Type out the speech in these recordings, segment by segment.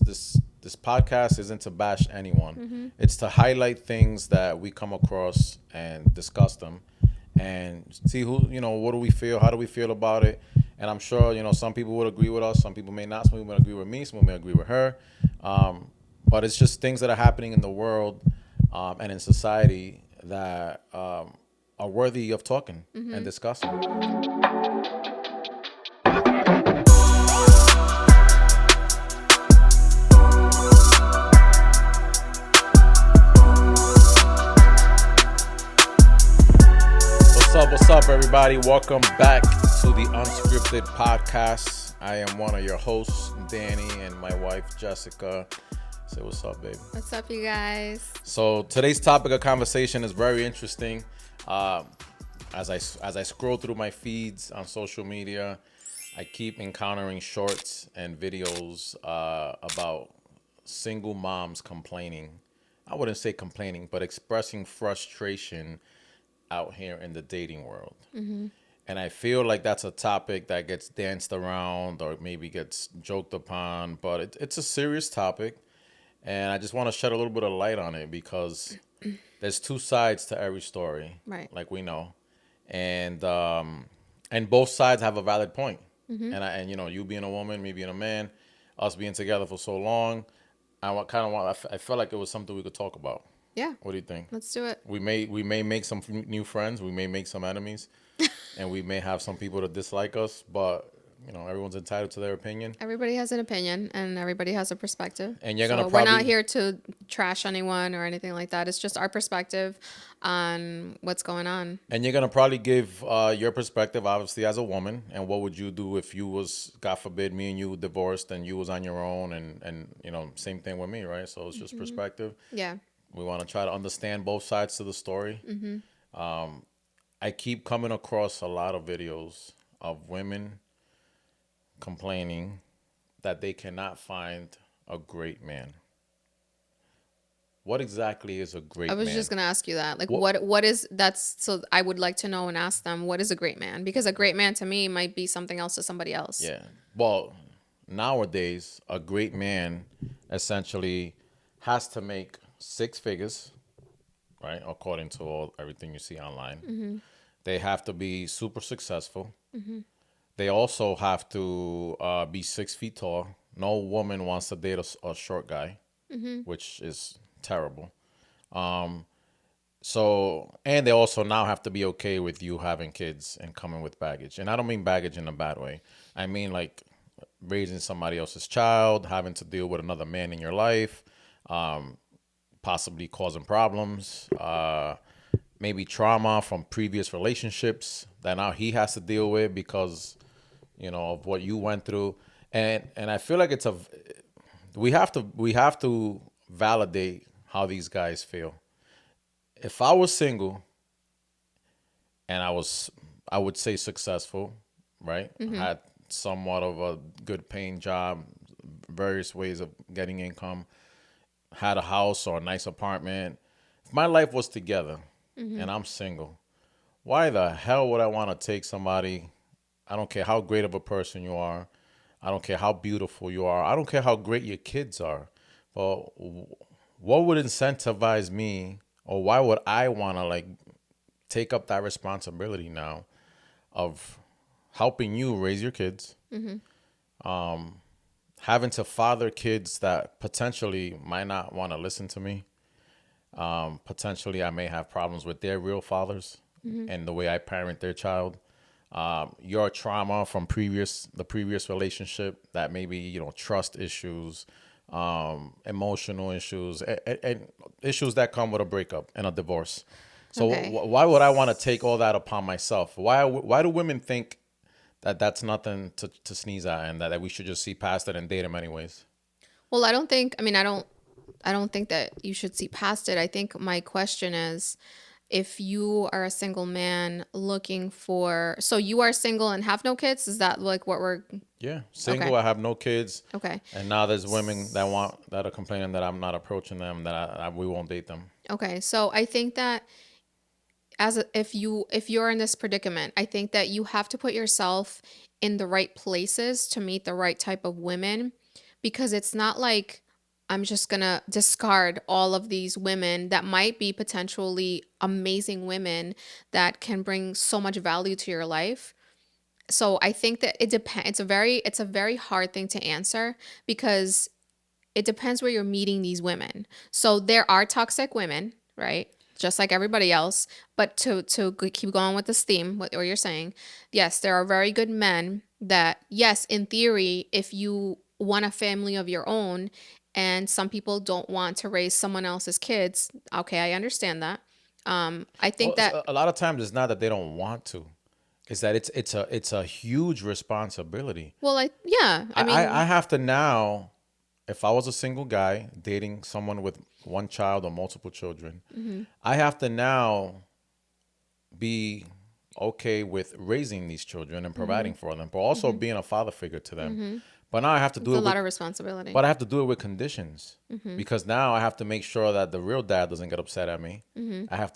This podcast isn't to bash anyone. It's to highlight things that we come across and discuss them and see who, what do we feel, how do we feel about it. And I'm sure, some people would agree with us, some people may not, some people may agree with me, some people may agree with her. But it's just things that are happening in the world and in society that are worthy of talking and discussing. What's up, everybody? Welcome back to the Unscripted podcast. I am one of your hosts, Danny, and my wife, Jessica. Say what's up, baby. What's up, you guys? So today's topic of conversation is very interesting. As I scroll through my feeds on social media, I keep encountering shorts and videos about single moms complaining. I wouldn't say complaining, but expressing frustration out here in the dating world. And I feel like that's a topic that gets danced around or maybe gets joked upon, but it's a serious topic. And I just want to shed a little bit of light on it because there's two sides to every story, Right. like we know. And both sides have a valid point. And you being a woman, me being a man, us being together for so long, I felt like it was something we could talk about. Yeah. What do you think? Let's do it. We may make some new friends. We may make some enemies, and we may have some people that dislike us. But everyone's entitled to their opinion. Everybody has an opinion and everybody has a perspective. And you're so gonna we're not probably here to trash anyone or anything like that. It's just our perspective on what's going on. and you're gonna probably give your perspective, obviously, as a woman. And what would you do if you was, God forbid, me and you divorced and you was on your own, and same thing with me, right? So it's just perspective. Yeah. We want to try to understand both sides to the story. I keep coming across a lot of videos of women complaining that they cannot find a great man. What exactly is a great I was man? just going to ask you that. Like, What- what is that's so I would like to know and ask them, what is a great man? Because a great man to me might be something else to somebody else. Yeah. Well, nowadays, a great man essentially has to make six figures, right? According to everything you see online. They have to be super successful. They also have to be 6 feet tall. No woman wants to date a short guy, which is terrible. And they also now have to be okay with you having kids and coming with baggage. And I don't mean baggage in a bad way. I mean like raising somebody else's child, having to deal with another man in your life, possibly causing problems, maybe trauma from previous relationships that now he has to deal with because of what you went through. And I feel like we have to validate how these guys feel. If I was single and I would say successful, right? Had somewhat of a good paying job, various ways of getting income, had a house or a nice apartment. If my life was together and I'm single, why the hell would I want to take somebody? I don't care how great of a person you are. I don't care how beautiful you are. I don't care how great your kids are. But what would incentivize me, or why would I want to take up that responsibility now of helping you raise your kids, having to father kids that potentially might not want to listen to me. Potentially, I may have problems with their real fathers and the way I parent their child. Your trauma from the previous relationship, that maybe trust issues, emotional issues, and issues that come with a breakup and a divorce. So Okay. why would I want to take all that upon myself? Why do women think that that's nothing to sneeze at, and that we should just see past it and date him anyways? Well, I don't think that you should see past it. I think my question is, if you are a single man looking for, so you are single and have no kids, is that like what we're, Yeah, single. Okay. I have no kids, okay. and now there's women that are complaining that I'm not approaching them, that we won't date them. Okay. So I think that if you're in this predicament, I think that you have to put yourself in the right places to meet the right type of women, because it's not like I'm just gonna discard all of these women that might be potentially amazing women that can bring so much value to your life. So I think that it depends. It's a very hard thing to answer because it depends where you're meeting these women. So there are toxic women, right? Just like everybody else. But to keep going with this theme, what you're saying, yes, there are very good men that, yes, in theory, if you want a family of your own and some people don't want to raise someone else's kids, okay, I understand that. I think Well, that, a lot of times it's not that they don't want to. It's that it's a huge responsibility. well, yeah, I I mean, have to now, if I was a single guy dating someone with one child or multiple children, I have to now be okay with raising these children and providing for them, but also being a father figure to them. But now I have to it's do a it lot with, of responsibility. but I have to do it with conditions because now I have to make sure that the real dad doesn't get upset at me. I have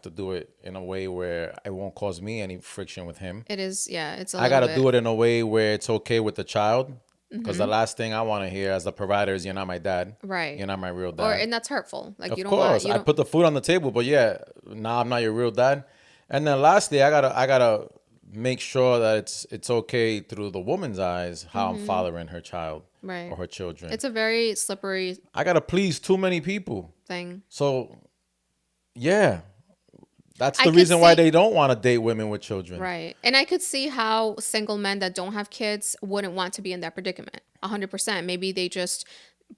to do it in a way where it won't cause me any friction with him. It is, yeah, it's a I little got to do bit. it in a way where it's okay with the child because the last thing I want to hear as a provider is you're not my dad. Right. You're not my real Or, dad. and that's hurtful. Like you Of don't want, course, you I don't, put the food on the table, but yeah, now I'm not your real dad. And then lastly, I gotta make sure that it's okay through the woman's eyes how I'm fathering her child right. or her children. It's a very slippery I gotta please too many people. thing. So yeah, that's I the could reason why see, they don't want to date women with children. right. And I could see how single men that don't have kids wouldn't want to be in that predicament. 100%. Maybe they just,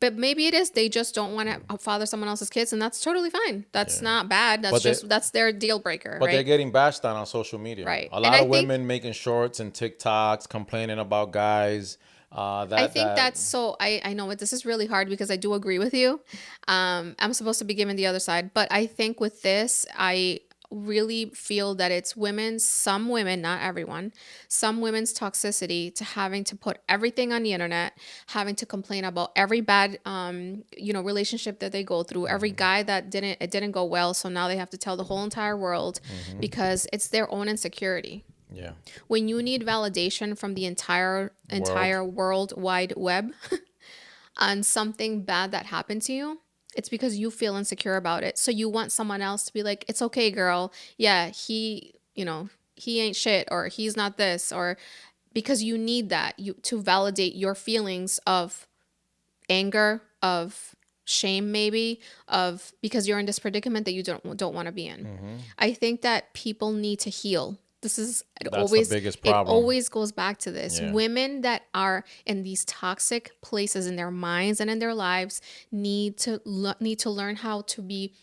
but maybe it is they just don't want to father someone else's kids, and that's totally fine. That's Yeah. not bad. That's But they just, that's their deal breaker, but they're right? getting bashed on social media. Right. A And lot of women making shorts and TikToks complaining about guys. I That think that that's so, I know this is really hard because I do agree with you. I'm supposed to be giving the other side, but I think with this, I really feel that it's some women, not everyone, some women's toxicity to having to put everything on the internet, having to complain about every bad, relationship that they go through, every guy that it didn't go well. So now they have to tell the whole entire world because it's their own insecurity. yeah When you need validation from the world. entire world wide web on something bad that happened to you, it's because you feel insecure about it. So you want someone else to be like, it's okay, girl. Yeah, he ain't shit, or he's not this, or because you need that you to validate your feelings of anger, of shame, maybe, of because you're in this predicament that you don't want to be in. I think that people need to heal. This is That's the biggest it problem. always goes back to this. Yeah. Women that are in these toxic places in their minds and in their lives need to learn how to be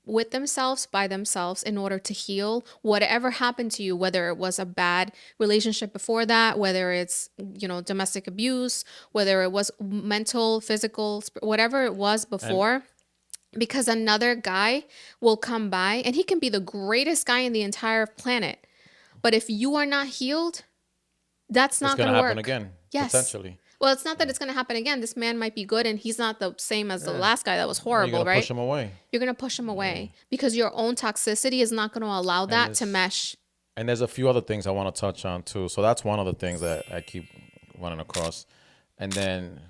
with themselves, by themselves, in order to heal whatever happened to you, whether it was a bad relationship before that, whether it's domestic abuse, whether it was mental, physical, whatever it was And before. Because another guy will come by and he can be the greatest guy in the entire planet, but if you are not healed, that's it's not going going to to happen work. again, Yes. potentially. Well, it's not that it's going to happen again. This man might be good and he's not the same as the Yeah. last guy that was Well, you're going horrible, to push right? them away. You're going to push him away because your own toxicity is not going to allow And that to there's, mesh. and there's a few other things I want to touch on too. So that's one of the things that I keep running across. And then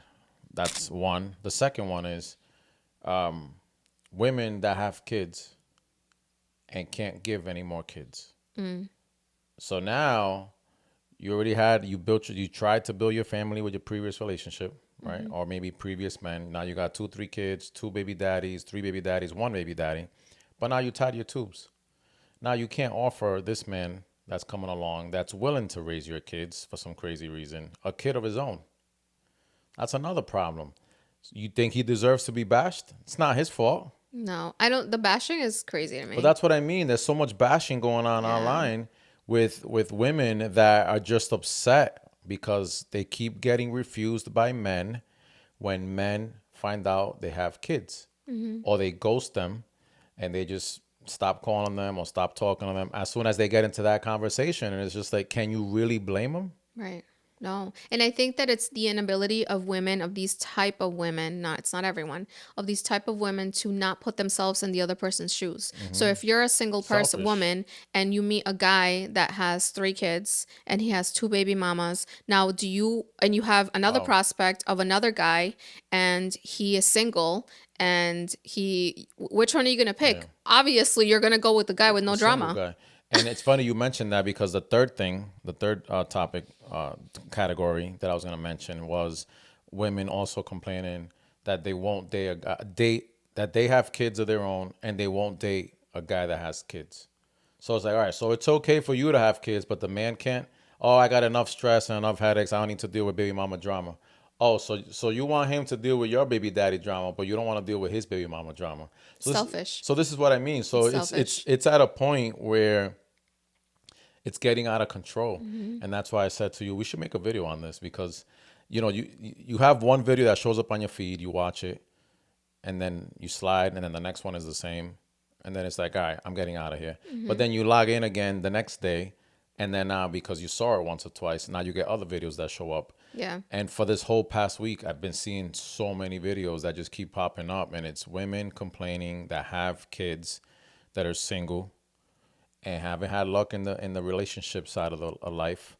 that's one. The second one is women that have kids and can't give any more kids. So now you tried to build your family with your previous relationship, right? Or maybe previous men. Now you got 2, 3 kids, 2 baby daddies, 3 baby daddies, 1 baby daddy. But now you tied your tubes. Now you can't offer this man that's coming along that's willing to raise your kids for some crazy reason a kid of his own. That's another problem. You think he deserves to be bashed? It's not his fault. No, I don't. The bashing is crazy to But me. that's what I mean. There's so much bashing going on Yeah. online with women that are just upset because they keep getting refused by men when men find out they have kids, or they ghost them and they just stop calling them or stop talking to them as soon as they get into that conversation. And it's just like, can you really blame them? Right. No. And I think that it's the inability of women, of these type of women, not it's not everyone, of these type of women to not put themselves in the other person's shoes. So if you're a single person Selfish. woman and you meet a guy that has 3 kids and he has 2 baby mamas, now do you and you have another Wow. prospect of another guy and he is single and which one are you gonna Yeah. pick? Obviously you're gonna go with the guy with The no single drama. guy. And it's funny you mentioned that because the third topic category that I was going to mention was women also complaining that they won't date that they have kids of their own and they won't date a guy that has kids. So it's like, all right, so it's okay for you to have kids, but the man can't. Oh, I got enough stress and enough headaches. I don't need to deal with baby mama drama. Oh, so you want him to deal with your baby daddy drama, but you don't want to deal with his baby mama drama. So this, Selfish. so this is what I mean. So It's it's it's selfish. it's at a point where it's getting out of control, Hmm. and that's why I said to you, we should make a video on this because, you have one video that shows up on your feed, you watch it, and then you slide, and then the next one is the same, and then it's like, all right, I'm getting out of here. But Hmm. then you log in again the next day, and then now because you saw it once or twice, now you get other videos that show up. Yeah. And for this whole past week, I've been seeing so many videos that just keep popping up, and it's women complaining that have kids that are single and haven't had luck in the relationship side of the of life,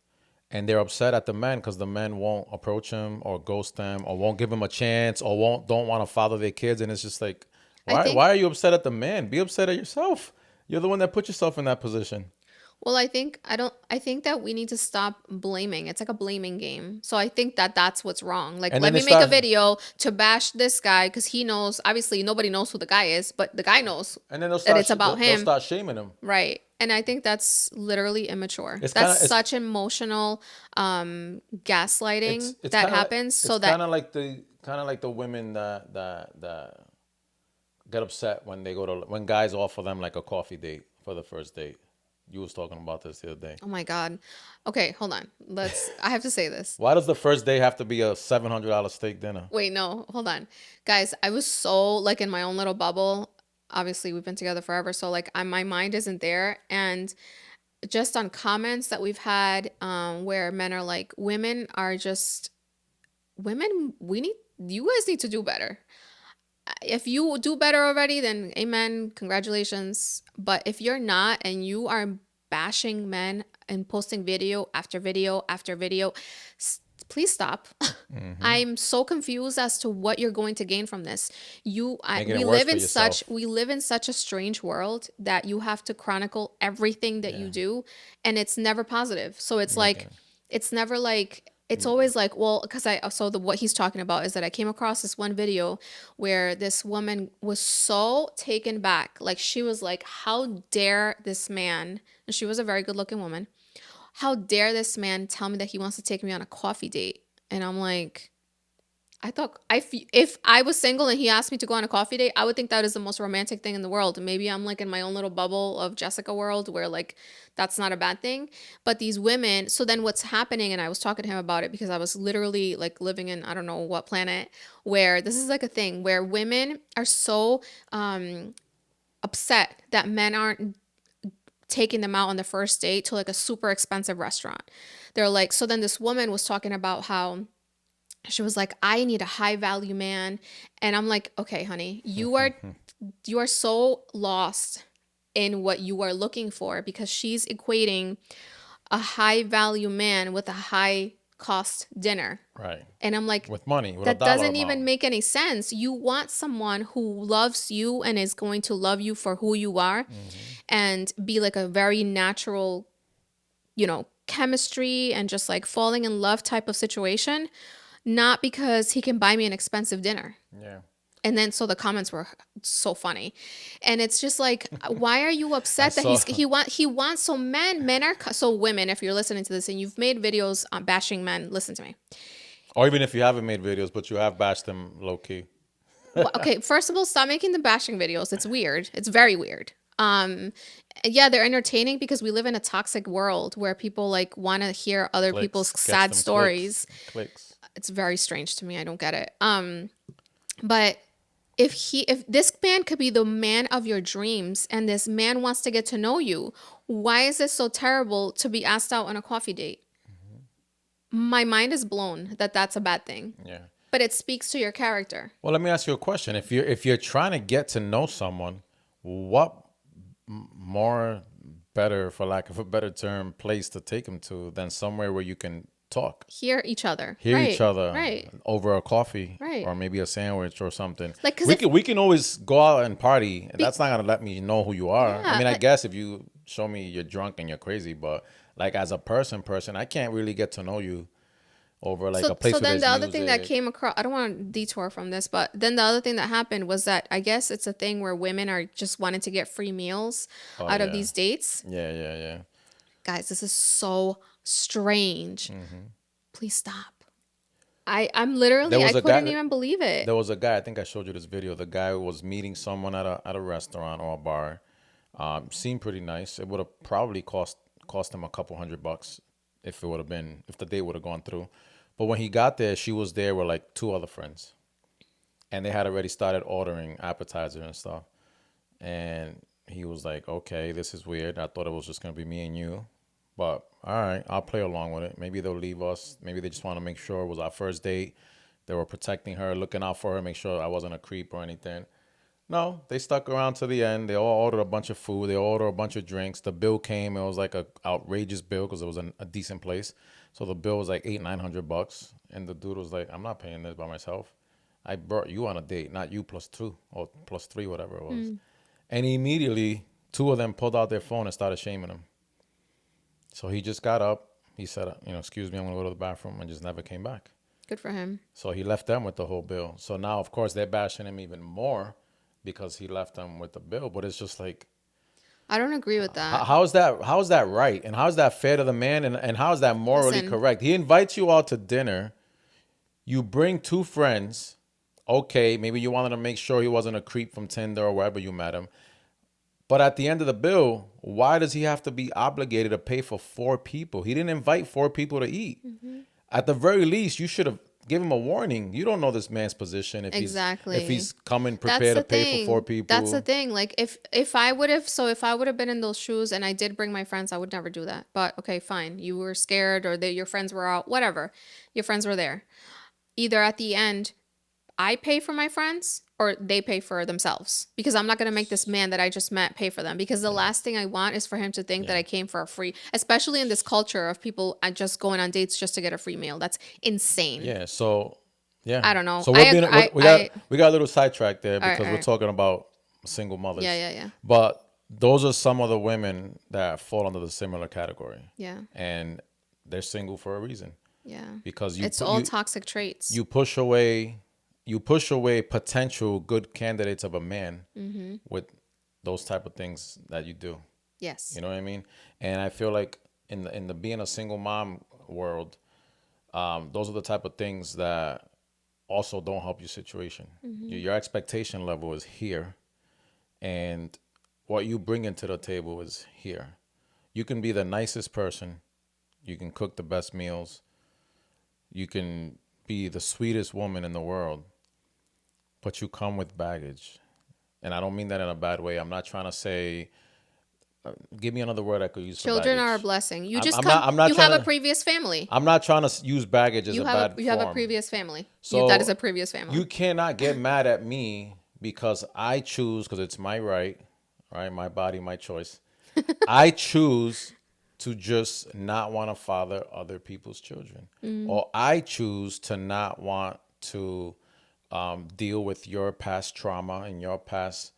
and they're upset at the men because the men won't approach them or ghost them or won't give them a chance or won't don't want to father their kids, and it's just like, I why think are you upset at the man? Be upset at yourself. You're the one that put yourself in that position. Well, I think that we need to stop blaming. It's like a blaming game. So I think that that's what's wrong. Like, And let then they me make a start video to bash this guy because he knows, obviously, nobody knows who the guy is, but the guy knows and then they'll that start it's about they'll him. start shaming them. Right. And I think that's literally immature. It's That's kind of it's such emotional gaslighting it's that kind of like happens it's so that kind of like the women that get upset when they go to when guys offer them like a coffee date for the first date. You was talking about this the other day. oh my God. Okay, hold on. I have to say this. Why does the first day have to be a $700 steak dinner? Wait, no, hold on. Guys, I was so like in my own little bubble. Obviously, we've been together forever, so like my mind isn't there. And just on comments that we've had where men are like, women, you guys need to do better. If you do better already, then amen, congratulations. But if you're not and you are bashing men and posting video after video after video, please stop. Mm-hmm. I'm so confused as to what you're going to gain from this. Making it worse for yourself. We live in such a strange world that you have to chronicle everything that Yeah. you do, and it's never positive. So it's like Making it's never like it's always like, well, because what he's talking about is that I came across this one video where this woman was so taken back, like she was like, how dare this man, and she was a very good looking woman, how dare this man tell me that he wants to take me on a coffee date? And I'm like, if I was single and he asked me to go on a coffee date, I would think that is the most romantic thing in the world. Maybe I'm like in my own little bubble of Jessica world where like that's not a bad thing. But these women, so then what's happening, and I was talking to him about it because I was literally like living in I don't know what planet where this is like a thing where women are so upset that men aren't taking them out on the first date to like a super expensive restaurant. They're like, so then this woman was talking about how she was like, I need a high value man. And I'm like, okay, honey, you are so lost in what you are looking for because she's equating a high value man with a high cost dinner. right. And I'm like, With money, with a that dollar doesn't amount. even make any sense. You want someone who loves you and is going to love you for who you are Mm-hmm. and be like a very natural, chemistry and just like falling in love type of situation, not because he can buy me an expensive dinner. Yeah. And then so the comments were so funny. And it's just like, why are you I upset that saw. he wants so men are so women, if you're listening to this and you've made videos on bashing men, listen to me. Or even if you haven't made videos, but you have bashed them low key. Well, okay, first of all, stop making the bashing videos. It's weird. It's very weird. Yeah, they're entertaining because we live in a toxic world where people like want to hear other people's Clicks. Gets sad them stories. Clicks. It's very strange to me. I don't get it. But if this man could be the man of your dreams and this man wants to get to know you, why is it so terrible to be asked out on a coffee date? my mind is blown that that's a bad thing. Yeah. But it speaks to your character. Well, let me ask you a question. If you're trying to get to know someone, what more better, for lack of a better term, place to take them to than somewhere where you can talk, Hear each other. hear Right. each other Right. over a coffee, Right. or maybe a sandwich or something. Like, 'cause we can always go out and party. That's not gonna let me know who you are. I Yeah, mean, I like- guess if you show me you're drunk and you're crazy, but like as a person, I can't really get to know you over like a place so where then there's the other thing that music. came across, I don't want to detour from this, but then the other thing that happened was that I guess it's a thing where women are just wanting to get free meals out of yeah. these dates. Yeah. Guys, this is so strange. Mm-hmm. Please stop. I'm literally, I couldn't even believe it. There was a guy. I think I showed you this video. The guy was meeting someone at a restaurant or a bar. Seemed pretty nice. It would have probably cost him a couple $100 if the date would have gone through. But when he got there, she was there with like two other friends, and they had already started ordering appetizer and stuff. And he was like, "Okay, this is weird. I thought it was just gonna be me and you, but all right, I'll play along with it. Maybe they'll leave us. Maybe they just want to make sure it was our first date. They were protecting her, looking out for her, make sure I wasn't a creep or anything." No, they stuck around to the end. They all ordered a bunch of food. They ordered a bunch of drinks. The bill came. It was like a outrageous bill because it was a decent place. So the bill was like $800-900, and the dude was like, "I'm not paying this by myself. I brought you on a date, not you plus two or plus three, whatever it was." And immediately, two of them pulled out their phone and started shaming him. So he just got up. He said, "Excuse me, I'm gonna go to the bathroom," and just never came back. Good for him. So he left them with the whole bill. So now, of course, they're bashing him even more because he left them with the bill. But it's just like, I don't agree with that. how is that right? And how is that fair to the man? And how is that morally Listen. correct? He invites you out to dinner. You bring two friends. Okay, maybe you wanted to make sure he wasn't a creep from Tinder or wherever you met him. But at the end of the bill, why does he have to be obligated to pay for four people? He didn't invite four people to eat. At the very least, you should have given him a warning. You don't know this man's position if Exactly. he's coming prepared to pay for four people. That's the thing. Like if I would have been in those shoes and I did bring my friends, I would never do that. But okay, fine. You were scared or your friends were out, whatever. Your friends were there. Either at the end, I pay for my friends or they pay for themselves, because I'm not going to make this man that I just met pay for them, because the last thing I want is for him to think that I came for a free, especially in this culture of people just going on dates just to get a free meal. That's insane. Yeah. So, yeah. I don't know. So we got a little sidetracked there because we're talking about single mothers. Yeah. But those are some of the women that fall under the similar category. Yeah. And they're single for a reason. Yeah. Because it's all toxic traits. You push away potential good candidates of a man with those type of things that you do. Yes. You know what I mean? And I feel like in the being a single mom world, those are the type of things that also don't help your situation. Your expectation level is here, and what you bring into the table is here. You can be the nicest person. You can cook the best meals. You can be the sweetest woman in the world, but you come with baggage. And I don't mean that in a bad way. I'm not trying to say, give me another word I could use for Children baggage. are a blessing. You just I'm not you trying have to- a previous family. I'm not trying to use baggage as You a have bad you have a form. previous family. So that is a previous family. You cannot get mad at me because I choose, because it's my right, my body, my choice. I choose to just not want to father other people's children. Or I choose to not want to deal with your past trauma and your past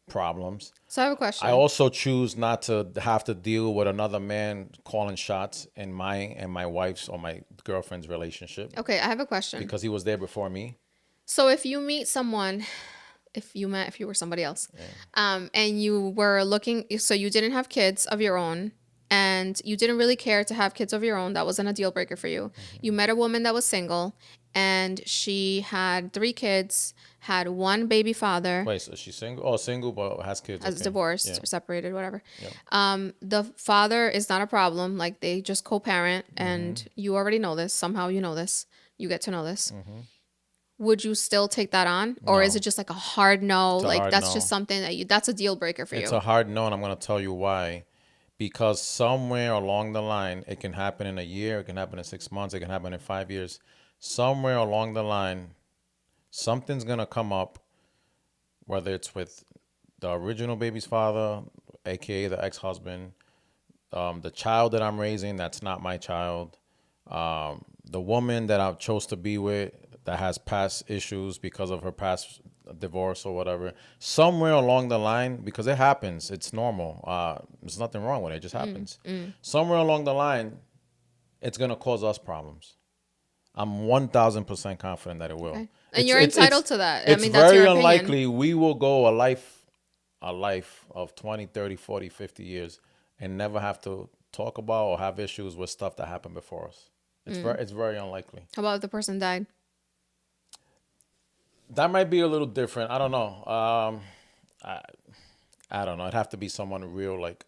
problems. So I have a question. I also choose not to have to deal with another man calling shots in my and my wife's or my girlfriend's relationship. Okay, I have a question. Because he was there before me. So if you meet someone, if you were somebody else, and you were looking, so you didn't have kids of your own, and you didn't really care to have kids of your own, that wasn't a deal breaker for you. You met a woman that was single, and she had 3 kids, had 1 baby father. Wait, so she's single? Oh, single, but has kids. As okay. divorced or separated, whatever. Yeah. The father is not a problem. Like, they just co-parent, and you already know this. Somehow you know this. You get to know this. Would you still take that on? Or is it just like a hard no? It's a Like, hard that's no. just something that's a deal breaker for you. It's a hard no, and I'm going to tell you why. because somewhere along the line, it can happen in a year, it can happen in 6 months, it can happen in 5 years. Somewhere along the line, something's gonna come up, whether it's with the original baby's father, aka the ex-husband, the child that I'm raising that's not my child, the woman that I chose to be with that has past issues because of her past divorce or whatever. Somewhere along the line, because it happens, it's normal. There's nothing wrong with it. It just happens. Somewhere along the line, it's gonna cause us problems. I'm 1,000% confident that it will. Okay. And you're entitled to that. I It's mean, that's very your opinion. unlikely we will go a life of 20, 30, 40, 50 years and never have to talk about or have issues with stuff that happened before us. It's very unlikely. How about if the person died? That might be a little different. I don't know. I don't know. It'd have to be someone real, like,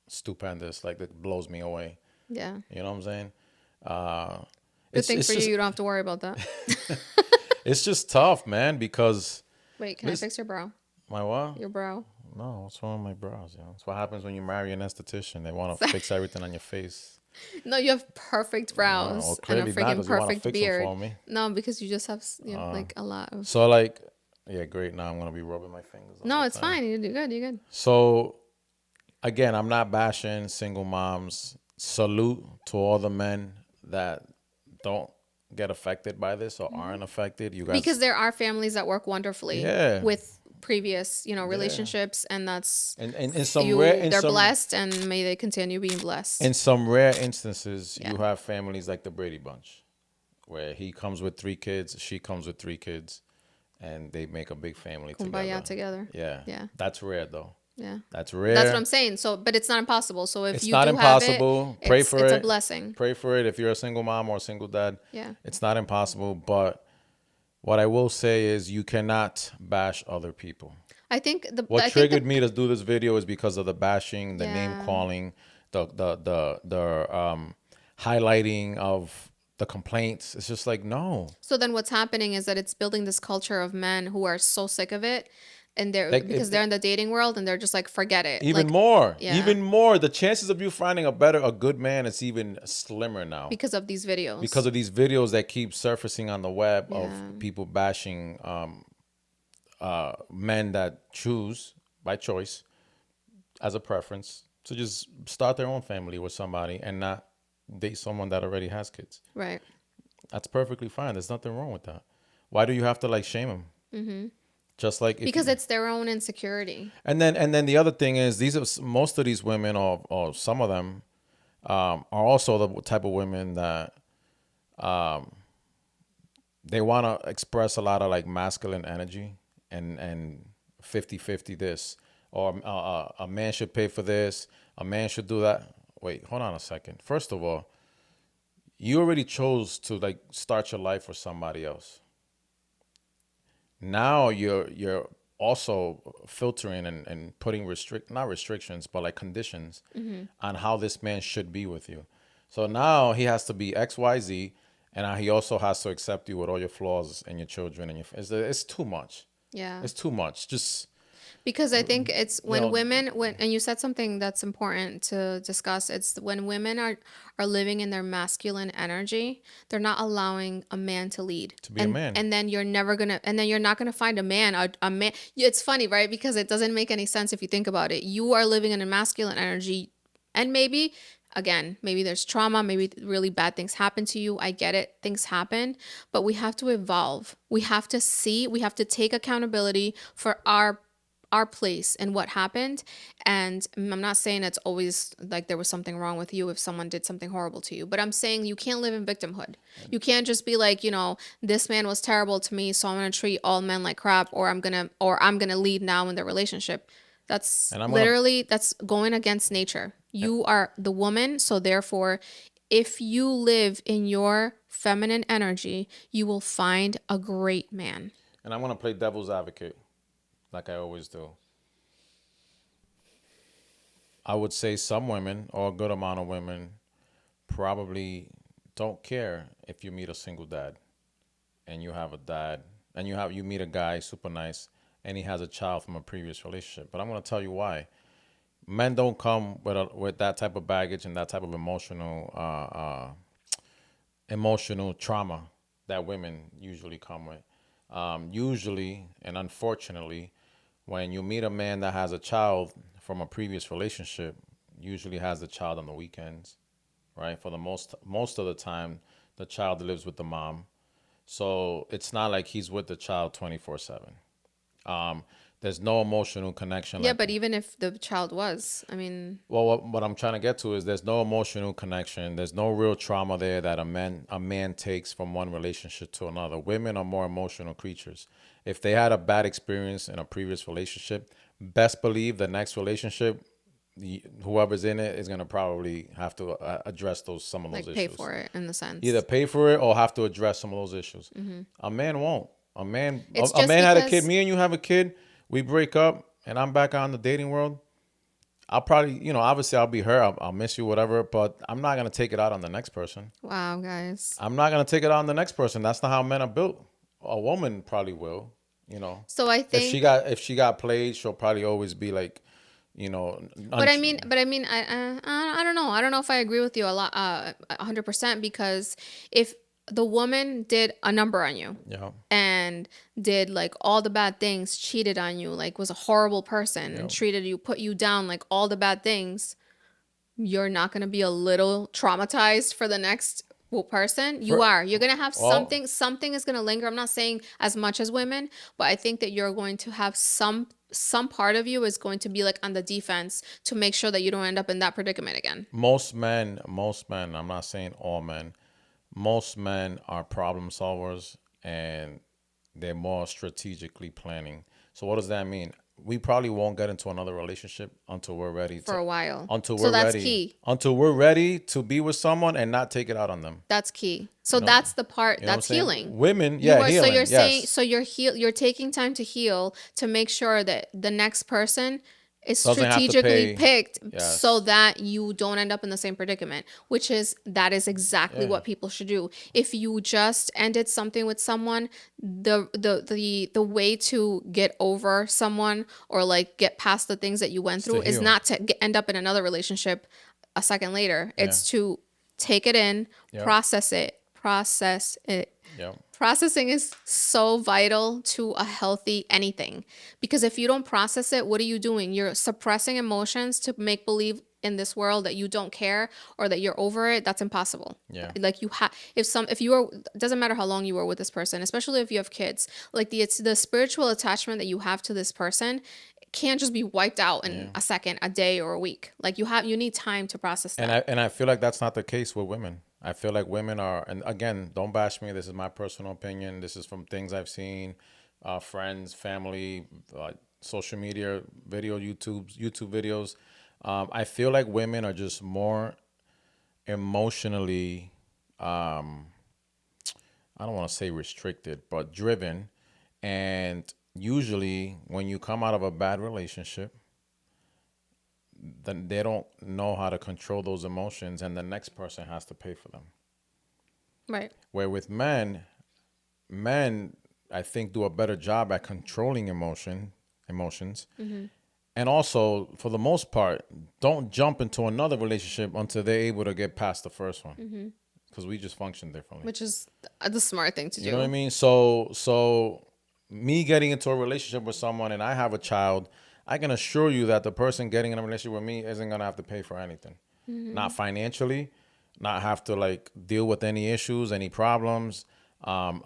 stupendous, like, that blows me away. Yeah. You know what I'm saying? Good thing for you. You don't have to worry about that. It's just tough, man, because... Wait, can I fix your brow? My what? Your brow. No, what's wrong with my brows? Yeah, that's what happens when you marry an esthetician. They want to fix everything on your face. No, you have perfect brows Well, and a clearly not, freaking 'cause you wanna perfect fix 'em beard. for me. No, because you just have like a lot of. So, like, yeah, great. Now I'm gonna be rubbing my fingers. all No, the it's time. fine. You do good. You're good. So, again, I'm not bashing single moms. Salute to all the men that don't get affected by this or aren't affected. You guys, Because there are families that work wonderfully Yeah. with previous, relationships, and that's and in some rare, they're blessed, and may they continue being blessed. in some rare instances, Yeah. you have families like the Brady Bunch, where he comes with 3 kids, she comes with 3 kids, and they make a big family Kumbaya together. together. Yeah, Yeah. that's rare though. Yeah. That's rare. That's what I'm saying. So, but it's not impossible. So if It's you not do impossible. have it, Pray it's, for it's it. a blessing. Pray for it if you're a single mom or a single dad. Yeah. It's not impossible, but what I will say is you cannot bash other people. I think What triggered me to do this video is because of the bashing, the name Yeah. calling, the highlighting of the complaints. It's just like, no. So then what's happening is that it's building this culture of men who are so sick of it, and because they're in the dating world, and they're just like, forget it. Even Like, more. yeah. Even more. The chances of you finding a good man is even slimmer now. because of these videos. Because of these videos that keep surfacing on the web Yeah. of people bashing men that choose by choice as a preference to just start their own family with somebody and not date someone that already has kids. Right. That's perfectly fine. There's nothing wrong with that. Why do you have to like shame them? Mm-hmm. Just like Because it's their own insecurity. and then the other thing is most of these women or some of them are also the type of women that they want to express a lot of like masculine energy and 50-50 this, or a man should pay for this, a man should do that. Wait, hold on a second. First of all, you already chose to like start your life with somebody else. Now you're also filtering and putting not restrictions, but like conditions on how this man should be with you. So now he has to be XYZ, and now he also has to accept you with all your flaws and your children and it's too much. Yeah. It's too much. Just Because I think it's when know- women and you said something that's important to discuss. It's when women are living in their masculine energy, they're not allowing a man to lead. To be a man. And then you're not gonna find a man. A man. It's funny, right? Because it doesn't make any sense if you think about it. You are living in a masculine energy, and maybe there's trauma, maybe really bad things happen to you. I get it. Things happen, but we have to evolve. We have to take accountability for our place and what happened. And I'm not saying it's always like there was something wrong with you if someone did something horrible to you, but I'm saying you can't live in victimhood. You can't just be like, this man was terrible to me, so I'm going to treat all men like crap, or I'm going to lead now in their relationship. That's that's going against nature. You are the woman, so therefore, if you live in your feminine energy, you will find a great man. And I'm gonna play devil's advocate, like I always do. I would say some women, or a good amount of women, probably don't care if you meet a single dad, and you have a dad, and you meet a guy super nice, and he has a child from a previous relationship. But I'm gonna tell you why. men don't come with that type of baggage and that type of emotional trauma that women usually come with. Usually, and unfortunately, when you meet a man that has a child from a previous relationship, usually has the child on the weekends, right? For the most of the time, the child lives with the mom, so it's not like he's with the child 24/7. Um, there's no emotional connection Yeah, like. but even if the child was, I mean, Well, what I'm trying to get to is there's no emotional connection. There's no real trauma there that a man takes from one relationship to another. Women are more emotional creatures. If they had a bad experience in a previous relationship, best believe the next relationship, whoever's in it is gonna probably have to address some of those like pay issues. for it in the Either sense. pay for it or have to address some of those issues. A man won't. A man, It's a just man had a kid. because, Me and you have a kid. We break up, and I'm back out in the dating world. I'll probably, obviously I'll be her. I'll miss you, whatever. But I'm not gonna take it out on the next person. wow, guys. I'm not gonna take it out on the next person. That's not how men are built. A woman probably will. So I If she think, got if she got played, she'll probably always be like, you know, but un- I mean, I don't know. I don't know if I agree with you a lot, 100%, because if the woman did a number on you yeah, and did like all the bad things, cheated on you, like was a horrible person yeah. and treated you, put you down, like all the bad things, you're not going to be a little traumatized for the next person. You For are. You're going to have well, something is going to linger. I'm not saying as much as women, but I think that you're going to have some part of you is going to be like on the defense to make sure that you don't end up in that predicament again. most men. I'm not saying all men. Most men are problem solvers and they're more strategically planning. So what does that mean? We probably won't get into another relationship until we're ready For to a while. until So we're that's ready key. until we're ready to be with someone and not take it out on them. That's key. So You know, that's the part you know what I'm that's saying? healing. Women, You yeah, are, so you're healing, saying, yes. so you're taking time to heal to make sure that the next person is Doesn't have to strategically pay. picked so Yes. that you don't end up in the same predicament, which is that is exactly Yeah. what people should do. If you just ended something with someone, the way to get over someone or like get past the things that you went It's to through is heal. not to end up in another relationship a second later. Yeah. It's to take it in, Yep. process it. Yep. Processing is so vital to a healthy anything, because if you don't process it, what are you doing? You're suppressing emotions to make believe in this world that you don't care or that you're over it. That's impossible. Yeah. Like you have, if you are, doesn't matter how long you were with this person, especially if you have kids, like it's the spiritual attachment that you have to this person can't just be wiped out in Yeah. a second, a day, or a week. Like you need time to process And that. I feel like that's not the case with women. I feel like women are, and again, don't bash me. This is my personal opinion. This is from things I've seen, friends, family, social media, YouTube videos. I feel like women are just more emotionally, I don't want to say restricted, but driven. And usually, when you come out of a bad relationship, then they don't know how to control those emotions, and the next person has to pay for them. Right. Where with men, I think do a better job at controlling emotions, and also for the most part, don't jump into another relationship until they're able to get past the first one, because we just function differently. Which is the smart thing to You know what I do. mean? So me getting into a relationship with someone and I have a child, I can assure you that the person getting in a relationship with me isn't gonna have to pay for anything. Not financially, not have to like deal with any issues, any problems.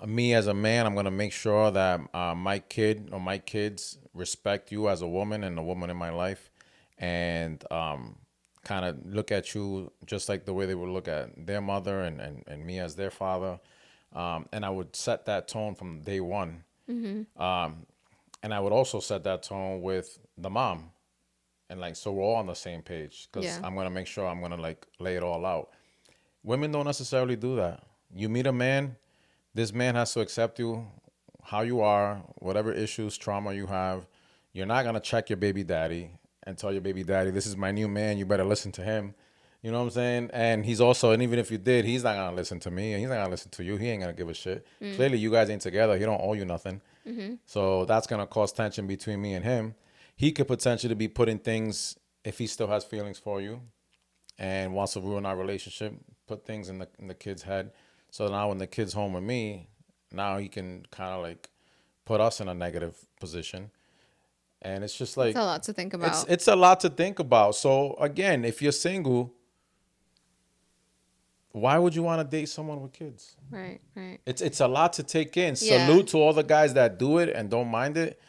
Me as a man, I'm gonna make sure that my kid or my kids respect you as a woman and a woman in my life, and kind of look at you just like the way they would look at their mother and me as their father. And I would set that tone from day one. And I would also set that tone with the mom. And like, so we're all on the same page because Yeah. I'm going to make sure I'm going to like lay it all out. Women don't necessarily do that. You meet a man, this man has to accept you how you are, whatever issues, trauma you have. You're not going to check your baby daddy and tell your baby daddy, this is my new man, you better listen to him. You know what I'm saying? And he's also, and even if you did, he's not gonna listen to me, and he's not gonna listen to you. He ain't gonna give a shit. Clearly, you guys ain't together. He don't owe you nothing. So that's gonna cause tension between me and him. He could potentially be putting things if he still has feelings for you and wants to ruin our relationship, put things in the kid's head. So now when the kid's home with me, now he can kind of like put us in a negative position. And it's just It's like a lot to think about. it's a lot to think about. So again, if you're single, why would you want to date someone with kids? Right, right. It's a lot to take in. Yeah. Salute to all the guys that do it and don't mind it.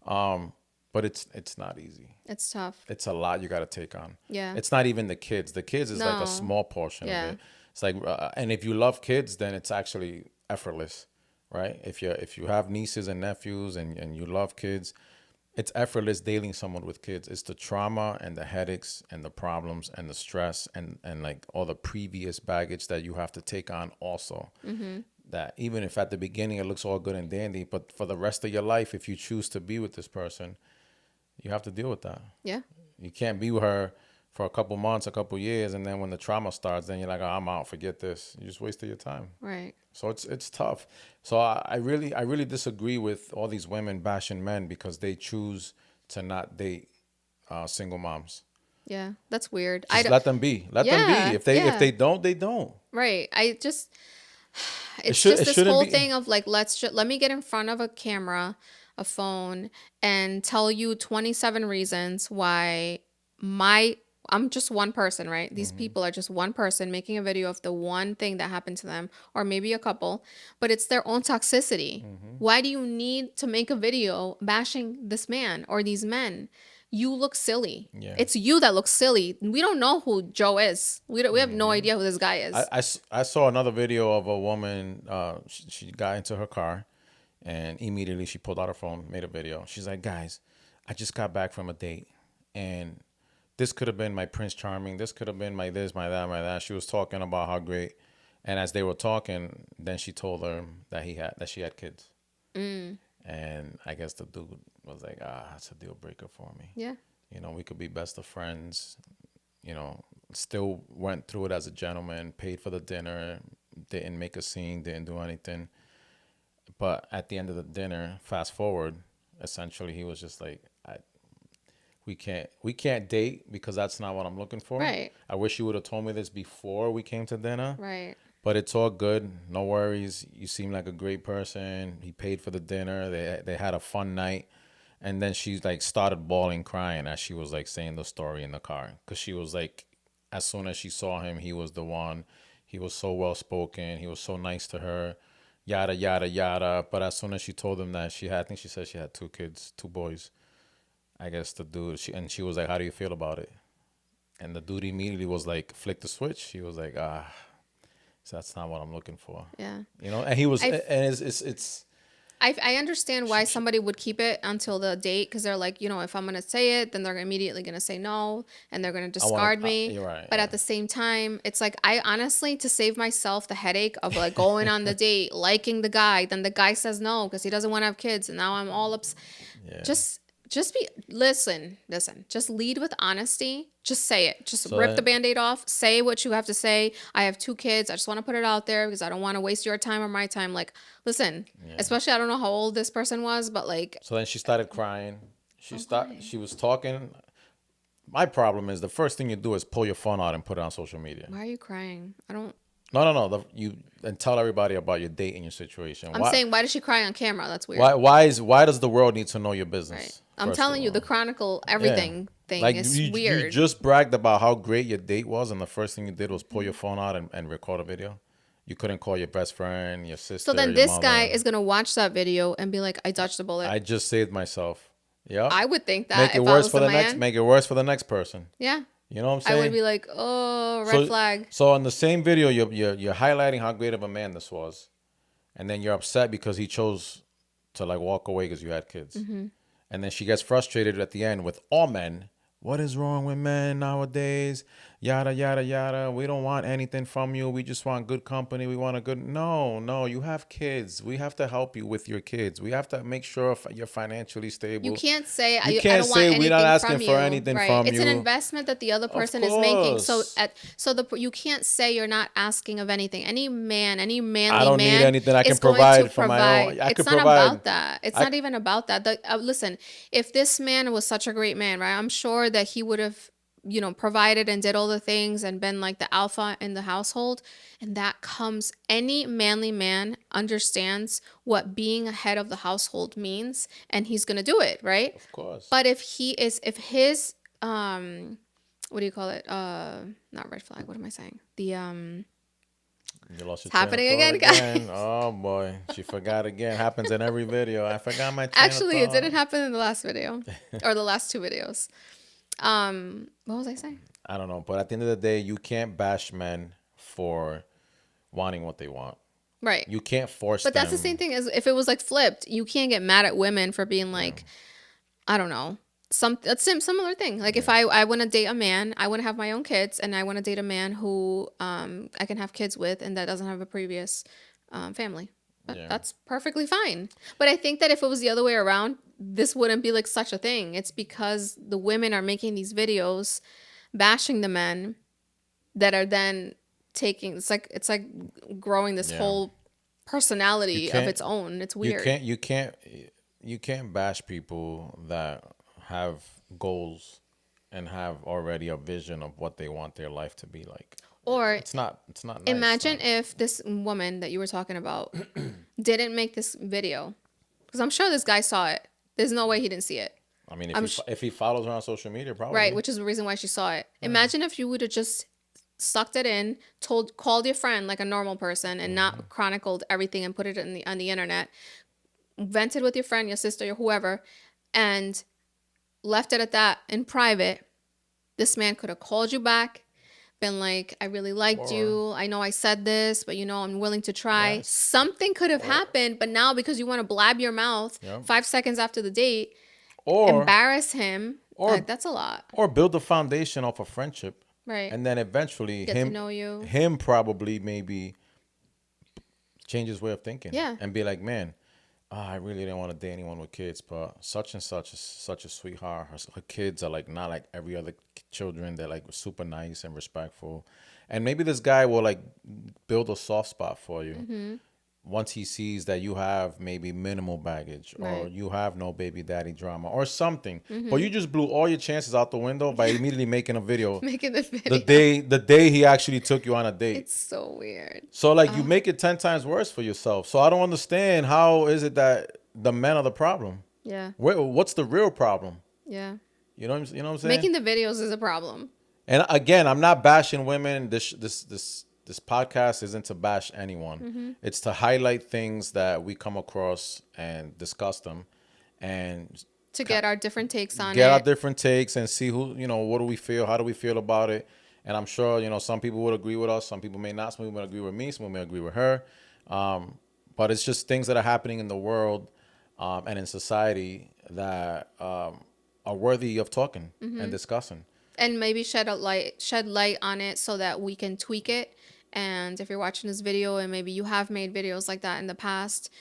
But it's not easy. It's tough. It's a lot you got to take on. Yeah. It's not even the kids. The kids is like No. a small portion Yeah. of it. It's like, and if you love kids, then it's actually effortless, right? If you have nieces and nephews and you love kids, it's effortless dating someone with kids. It's the trauma and the headaches and the problems and the stress and like all the previous baggage that you have to take on also. That even if at the beginning it looks all good and dandy, but for the rest of your life, if you choose to be with this person, you have to deal with that. Yeah. You can't be with her for a couple months, a couple years, and then when the trauma starts, then you're like, oh, I'm out, forget this. You just wasted your time. Right. So it's tough. So I really disagree with all these women bashing men because they choose to not date single moms. Yeah. That's weird. Just let them be. Let them Yeah, be. If they yeah. don't, they don't. Right. It's should- just it this shouldn't whole be- thing of like, let me get in front of a camera, a phone, and tell you 27 reasons why I'm just one person, right? These people are just one person making a video of the one thing that happened to them, or maybe a couple, but it's their own toxicity. Why do you need to make a video bashing this man or these men? You look silly. Yeah. It's you that looks silly. We don't know who Joe is. We have no idea who this guy is. I saw another video of a woman. She got into her car, and immediately she pulled out her phone, made a video. She's like, "Guys, I just got back from a date, and this could have been my Prince Charming. This could have been my this, my that, my that." She was talking about how great, and as they were talking, then she told her that she had kids, and I guess the dude was like, that's a deal breaker for me. Yeah. You know, we could be best of friends. You know, still went through it as a gentleman, paid for the dinner, didn't make a scene, didn't do anything. But at the end of the dinner, fast forward, essentially he was just like, we can't date because that's not what I'm looking for. Right. I wish you would have told me this before we came to dinner. Right. But it's all good. No worries. You seem like a great person. He paid for the dinner. They had a fun night. And then she like started bawling, crying as she was like saying the story in the car. Because she was like, as soon as she saw him, he was the one. He was so well spoken. He was so nice to her. Yada, yada, yada. But as soon as she told him that I think she said she had 2 kids, 2 boys. I guess the dude, she was like, how do you feel about it? And the dude immediately was like, flick the switch. He was like, so that's not what I'm looking for. Yeah. You know, and he was, and it's. I understand why somebody would keep it until the date because they're like, if I'm going to say it, then they're immediately going to say no and they're going to discard me. You're right. But at the same time, it's like, I honestly, to save myself the headache of like going on the date, liking the guy, then the guy says no because he doesn't want to have kids. And now I'm all upset. Yeah. Listen, just lead with honesty. Just say it. Just So rip the Band-Aid off. Say what you have to say. I have 2 kids. I just want to put it out there because I don't want to waste your time or my time. Like, listen, especially I don't know how old this person was, but like. So then she started crying. She was talking. My problem is the first thing you do is pull your phone out and put it on social media. Why are you crying? I don't. No. And tell everybody about your date and your situation. I'm saying, why did she cry on camera? That's weird. Why does the world need to know your business? Right. I'm telling you, the chronicle everything thing like is you weird. just bragged about how great your date was, and the first thing you did was pull your phone out and record a video. You couldn't call your best friend, your sister. So then your this mother. guy is gonna watch that video and be like, I dodged a bullet. I just saved myself. Yeah. I would think that Make it if I worse was for the the man. next. Make it worse for the next person. Yeah. You know what I'm I saying? would be like, oh, red flag. So on the same video, you're highlighting how great of a man this was, and then you're upset because he chose to like walk away because you had kids, and then she gets frustrated at the end with all men. What is wrong with men nowadays? Yada, yada, yada. We don't want anything from you. We just want good company. We want a good... No. You have kids. We have to help you with your kids. We have to make sure you're financially stable. You can't say, You I can't don't say want we're not anything asking from for you. anything Right. from It's you. an investment that the other person is making. So you can't say you're not asking of anything. Any manly man I don't need anything. I can is going provide to for my own. It's not about that. It's not even about that. Listen, if this man was such a great man, right? I'm sure that he would have provided and did all the things and been like the alpha in the household. And that comes, any manly man understands what being a head of the household means, and he's going to do it, right? Of course. But if his, what do you call it? Not red flag. What am I saying? You lost your It's happening train of again, thought guys. Oh boy, she forgot again. Happens in every video. I forgot my train Actually, of it thought. didn't happen in the last video or the last two videos. What was I saying? I don't know, but at the end of the day, you can't bash men for wanting what they want. Right. You can't force But them. that's the same thing as if it was like flipped. You can't get mad at women for being like, I don't know, similar thing. Like if I want to date a man, I want to have my own kids, and I want to date a man who I can have kids with, and that doesn't have a previous family. That's perfectly fine. But I think that if it was the other way around, this wouldn't be like such a thing. It's because the women are making these videos bashing the men that are then taking, it's like growing this whole personality of its own. It's weird. You can't bash people that have goals and have already a vision of what they want their life to be like. Or it's not nice. Imagine if this woman that you were talking about didn't make this video, because I'm sure this guy saw it. There's no way he didn't see it. I mean, if he follows her on social media, probably. Right, which is the reason why she saw it. Imagine if you would have just sucked it in, called your friend like a normal person, and not chronicled everything and put it on the internet, vented with your friend, your sister, your whoever, and left it at that in private. This man could have called you back, been like, I really liked you. I know I said this, but I'm willing to try. Yes. Something could have happened, but now because you want to blab your mouth 5 seconds after the date, or embarrass him, or that's a lot. Or build a foundation off of friendship. Right. And then eventually get to know you. Him probably maybe change his way of thinking. Yeah. And be like, man, I really didn't want to date anyone with kids, but such and such is such a sweetheart. Her kids are like not like every other children. They're like super nice and respectful. And maybe this guy will like build a soft spot for you once he sees that you have maybe minimal baggage or you have no baby daddy drama or something. But you just blew all your chances out the window by immediately making a video. Making the video. The day he actually took you on a date. It's so weird. So like you make it 10 times worse for yourself. So I don't understand, how is it that the men are the problem? Yeah. What's the real problem? Yeah. You know what I'm saying? Making the videos is a problem. And again, I'm not bashing women. This podcast isn't to bash anyone. It's to highlight things that we come across and discuss them, and to get our different takes on it. Get our different takes and see who, what do we feel? How do we feel about it? And I'm sure, some people would agree with us. Some people may not. Some people may agree with me. Some people may agree with her. But it's just things that are happening in the world and in society that are worthy of talking and discussing. And maybe shed light on it so that we can tweak it. And if you're watching this video and maybe you have made videos like that in the past,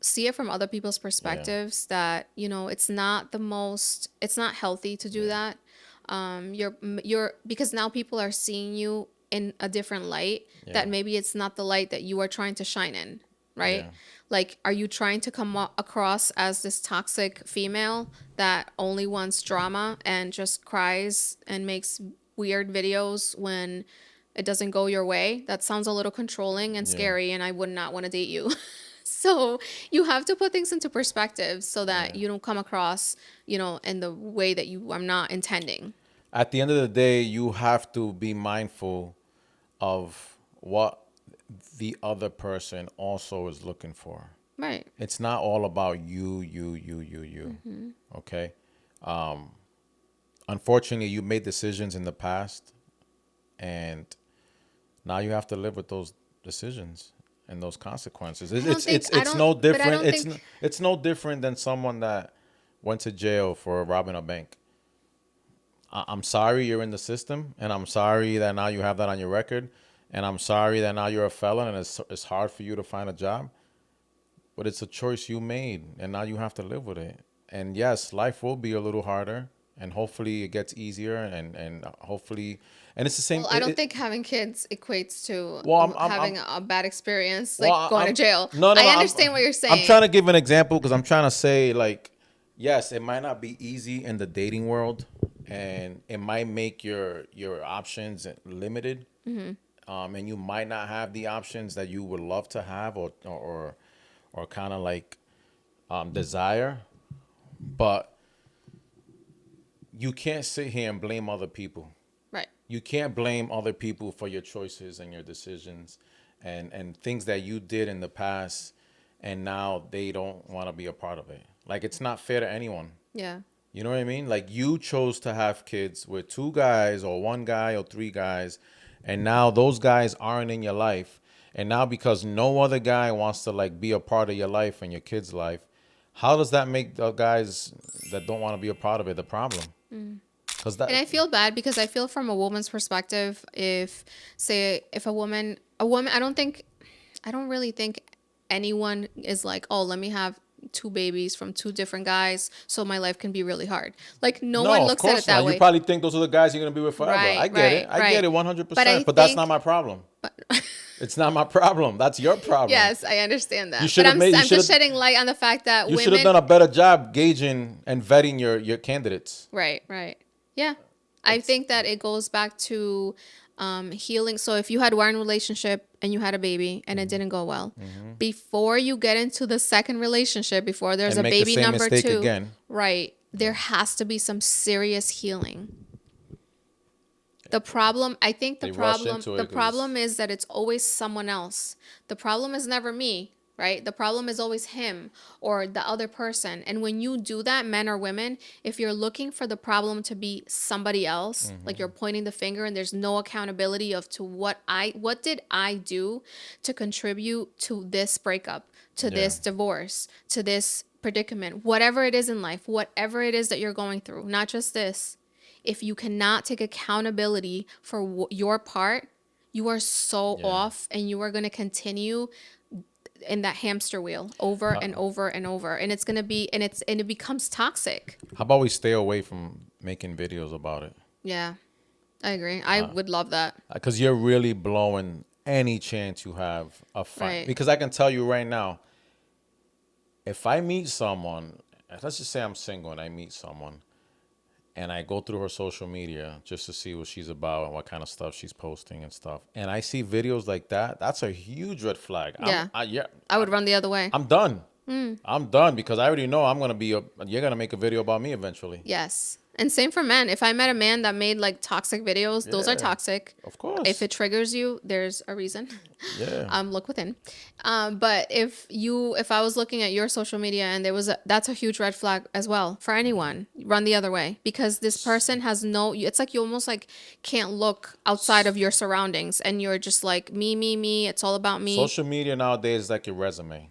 see it from other people's perspectives that, it's not healthy to do that. You're because now people are seeing you in a different light that maybe it's not the light that you are trying to shine in, right? Yeah. Like, are you trying to come across as this toxic female that only wants drama and just cries and makes weird videos when it doesn't go your way? That sounds a little controlling and scary, and I would not want to date you. So you have to put things into perspective so that you don't come across, in the way that you are not intending. At the end of the day, you have to be mindful of what the other person also is looking for. Right. It's not all about you. Okay. Unfortunately, you made decisions in the past, and now you have to live with those decisions and those consequences. It's no different. It's no different than someone that went to jail for robbing a bank. I'm sorry you're in the system, and I'm sorry that now you have that on your record, and I'm sorry that now you're a felon and it's hard for you to find a job. But it's a choice you made, and now you have to live with it. And yes, life will be a little harder, and hopefully it gets easier, and hopefully, and it's the same. Well, I don't think having kids equates to having a bad experience, going to jail. No, I understand what you're saying. I'm trying to give an example because I'm trying to say, like, yes, it might not be easy in the dating world, and it might make your options limited. And you might not have the options that you would love to have, or kind of like desire. But you can't sit here and blame other people. Right. You can't blame other people for your choices and your decisions, and things that you did in the past, and now they don't want to be a part of it. Like, it's not fair to anyone. Yeah. You know what I mean? Like, you chose to have kids with two guys or one guy or three guys, and now those guys aren't in your life. And now, because no other guy wants to like be a part of your life and your kid's life, how does that make the guys that don't want to be a part of it the problem? Because And I feel bad because I feel from a woman's perspective, if say if a woman, I don't really think anyone is like, oh, let me have two babies from two different guys so my life can be really hard. Like, no one no, of looks at it course that not. You way. probably think those are the guys you're gonna be with forever. Right, I get it. right, I get right. it But I 100%. But that's think, not my problem. It's not my problem. That's your problem. yes, I understand that. You But should have I'm made. You I'm should just have. shedding light on the fact that You should have done women. a better job gauging and vetting your candidates. Right, right. Yeah. I think that it goes back to healing. So if you had one relationship and you had a baby and it didn't go well, before you get into the second relationship, before there's And a make the baby same number mistake two, again. right, there has to be some serious healing. The problem, I think They rush into it the 'cause- problem is that it's always someone else. The problem is never me, right? The problem is always him or the other person. And when you do that, men or women, if you're looking for the problem to be somebody else, like you're pointing the finger and there's no accountability of to what did I do to contribute to this breakup, to this divorce, to this predicament, whatever it is in life, whatever it is that you're going through, not just this. If you cannot take accountability for your part, you are so off, and you are going to continue in that hamster wheel over and over and over, and it's going to be and it becomes toxic. How about we stay away from making videos about it? Yeah, I agree. I would love that. Because you're really blowing any chance you have of fight. Right. Because I can tell you right now, if I meet someone, let's just say I'm single and I meet someone, and I go through her social media just to see what she's about and what kind of stuff she's posting and stuff, and I see videos like that, that's a huge red flag. Yeah. Yeah. I would run the other way. I'm done. I'm done because I already know you're gonna make a video about me eventually. Yes. And same for men. If I met a man that made like toxic videos, those are Yeah. toxic. Of course. If it triggers you, there's a reason. Yeah. Look within. But if I was looking at your social media and that's a huge red flag as well for anyone. Run the other way, because this person has it's like you almost like can't look outside of your surroundings, and you're just like me. It's all about me. Social media nowadays is like your resume.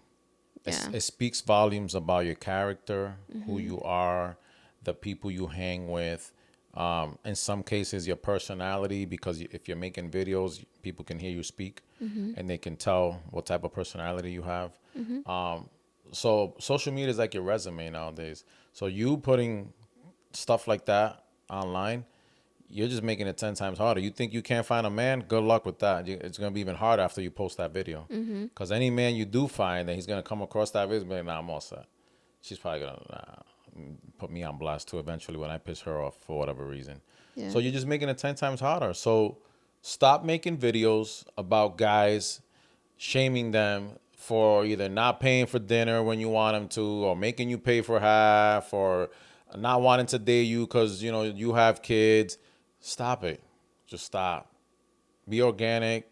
Yeah. It speaks volumes about your character, who you are, the people you hang with. In some cases, your personality, because if you're making videos, people can hear you speak, and they can tell what type of personality you have. So social media is like your resume nowadays. So you putting stuff like that online, you're just making it 10 times harder. You think you can't find a man? Good luck with that. It's going to be even harder after you post that video. Because any man you do find, then he's going to come across that video and be like, nah, I'm all set. She's probably going to put me on blast too eventually when I piss her off for whatever reason. Yeah. So you're just making it 10 times harder. So stop making videos about guys, shaming them for either not paying for dinner when you want them to, or making you pay for half, or not wanting to date you because, you have kids. Stop it. Just stop. Be organic.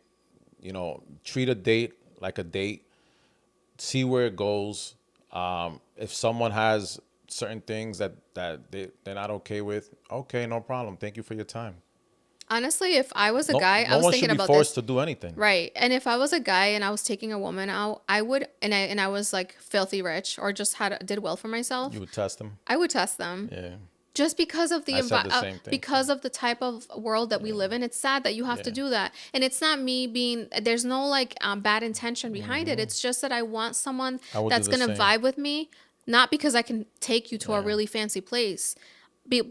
Treat a date like a date. See where it goes. If someone has certain things that they're not okay with, okay, no problem. Thank you for your time. Honestly, if I was a guy, I No was one thinking should be about forced this. to do anything. Right. And if I was a guy and I was taking a woman out, I would, and I was like filthy rich or just did well for myself, You would test them. I would test them. Yeah. Just because of the I said the same thing. because of the type of world that we live in. It's sad that you have to do that. And it's not me there's no like bad intention behind it. It's just that I want someone I would do that's the going to same. vibe with me, not because I can take you to a really fancy place,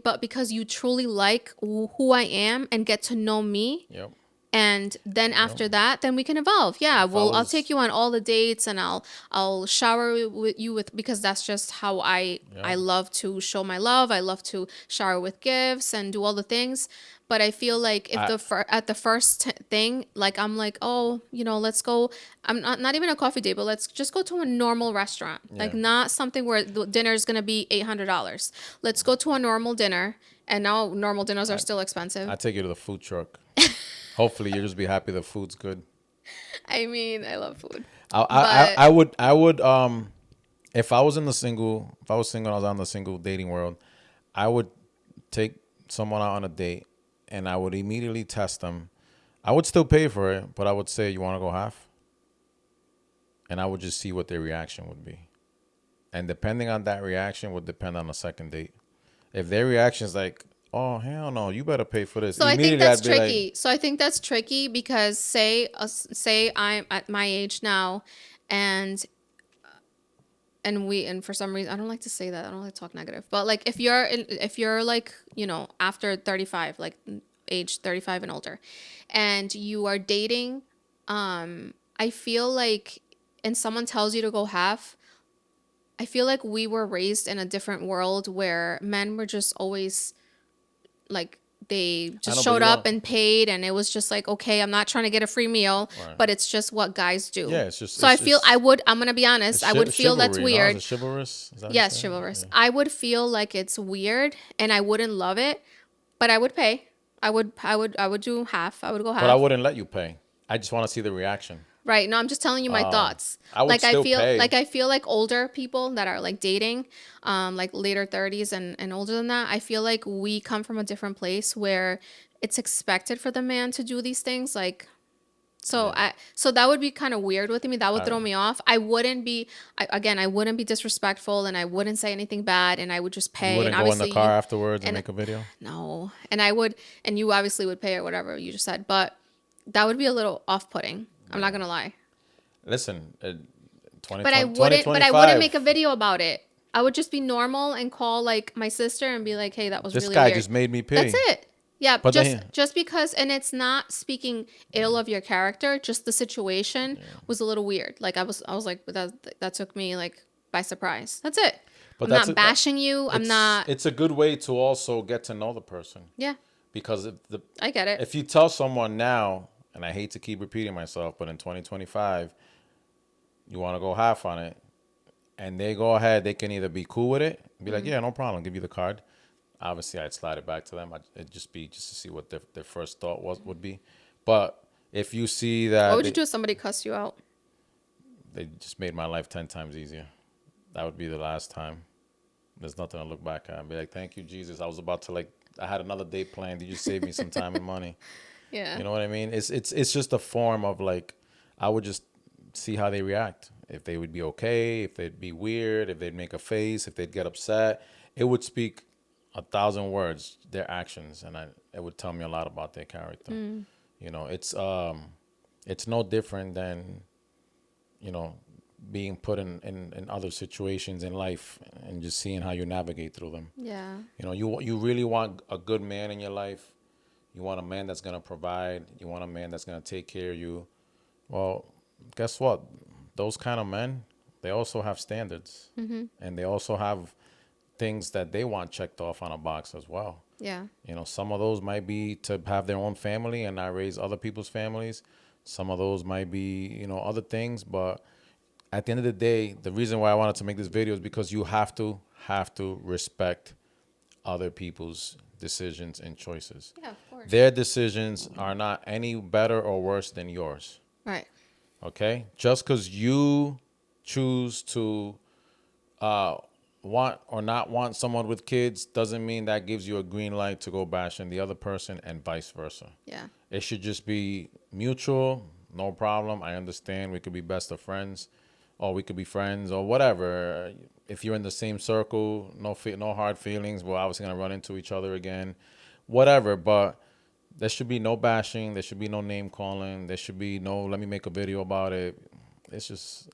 but because you truly like who I am and get to know me. Yep. And then You know, after that, then we can evolve. Yeah, if I well, I'll take was, you on all the dates, and I'll shower with you with, because that's just how yeah, I love to show my love. I love to shower with gifts and do all the things. But I feel like if I at the first thing, like I'm like, oh, let's go. I'm not even a coffee date, but let's just go to a normal restaurant, like yeah, not something where the dinner is gonna be $800. Let's go to a normal dinner. And now normal dinners are I still expensive. I take you to the food truck. Hopefully, you just be happy the food's good. I mean, I love food, I but I would if I was in the single if I was single and I was on the single dating world, I would take someone out on a date and I would immediately test them. I would still pay for it, but I would say, you want to go half? And I would just see what their reaction would be. And depending on that reaction would depend on the second date. If their reaction is like, oh, hell no, you better pay for this, so I think immediately that's I'd be like, tricky. So I think that's tricky because say I'm at my age now, and and for some reason I don't like to say that. I don't like to talk negative. But like if you're like, after 35, like age 35 and older, and you are dating, I feel like, and someone tells you to go half, I feel like we were raised in a different world where men were just always like, they I just know, but showed you up want, and paid, and it was just like, okay, I'm not trying to get a free meal, right. but it's just what guys Yeah, do. it's just, So I feel I'm going to be it's honest, I would feel that's chivalry, no? Is weird. it chivalrous? Is that what you Yes, say? chivalrous. Yeah. I would feel like it's weird and I wouldn't love it, but I would pay. I would do half. I would go But I half. wouldn't let you pay. I just want to see the reaction. Right. No, I'm just telling you my thoughts. I would Like still pay. I feel like older people that are like dating, like later 30s and older than that, I feel like we come from a different place where it's expected for the man to do these things. Like, Yeah. so that would be kind of weird with me. That would I, throw me off. I wouldn't be disrespectful, and I wouldn't say anything bad, and I would just you pay. And wouldn't go in the obviously car afterwards and and make a video? no, and you obviously would pay or whatever you just said, but that would be a little off-putting. I'm not gonna lie. Listen, But I 2020, wouldn't. But I wouldn't make a 2025. video about it. I would just be normal and call like my sister and be like, "Hey, that was This really guy weird." just made me That's pay. it. Yeah, But just then, just because, and it's not speaking ill of your character. Just the situation was a little weird. Like I was like, that took me like by surprise. That's it. but I'm that's not it. bashing you. I'm not. It's a good way to also get to know the person, Yeah, because I get it. if you tell someone now, and I hate to keep repeating myself, but in 2025, you want to go half on it, and they go ahead, they can either be cool with it, be like, yeah, no problem, give you the card. Obviously, I'd slide it back to them. It'd just be just to see what their first thought would be. But if you see What that would you do if somebody cussed you out? they just made my life 10 times easier, that would be the last time. There's nothing to look back at. I'd be like, thank you, Jesus. I was about to I had another date planned. Did you save me some time and money? Yeah. You know what I mean? It's just a form of like, I would just see how they react. If they would be okay, if they'd be weird, if they'd make a face, if they'd get upset. It would speak 1,000 words, their actions, and it would tell me a lot about their character. You know, it's no different than, you know, being put in other situations in life and just seeing how you navigate through them. Yeah. You know, you really want a good man in your life. You want a man that's going to provide. You want a man that's going to take care of you. Well, guess what? Those kind of men, they also have standards. And they also have things that they want checked off on a box as well. Yeah. You know, some of those might be to have their own family and not raise other people's families. Some of those might be, you know, other things. But at the end of the day, the reason why I wanted to make this video is because you have to respect other people's decisions and choices. Yeah, of course. Their decisions are not any better or worse than yours. Right. Okay? Just because you choose to want or not want someone with kids doesn't mean that gives you a green light to go bashing the other person and vice versa. Yeah. It should just be mutual, no problem. I understand we could be best of friends, or we could be friends, or whatever. If you're in the same circle, no hard feelings. We're obviously gonna run into each other again, whatever. But there should be no bashing. There should be no name calling. There should be no let me make a video about it. It's just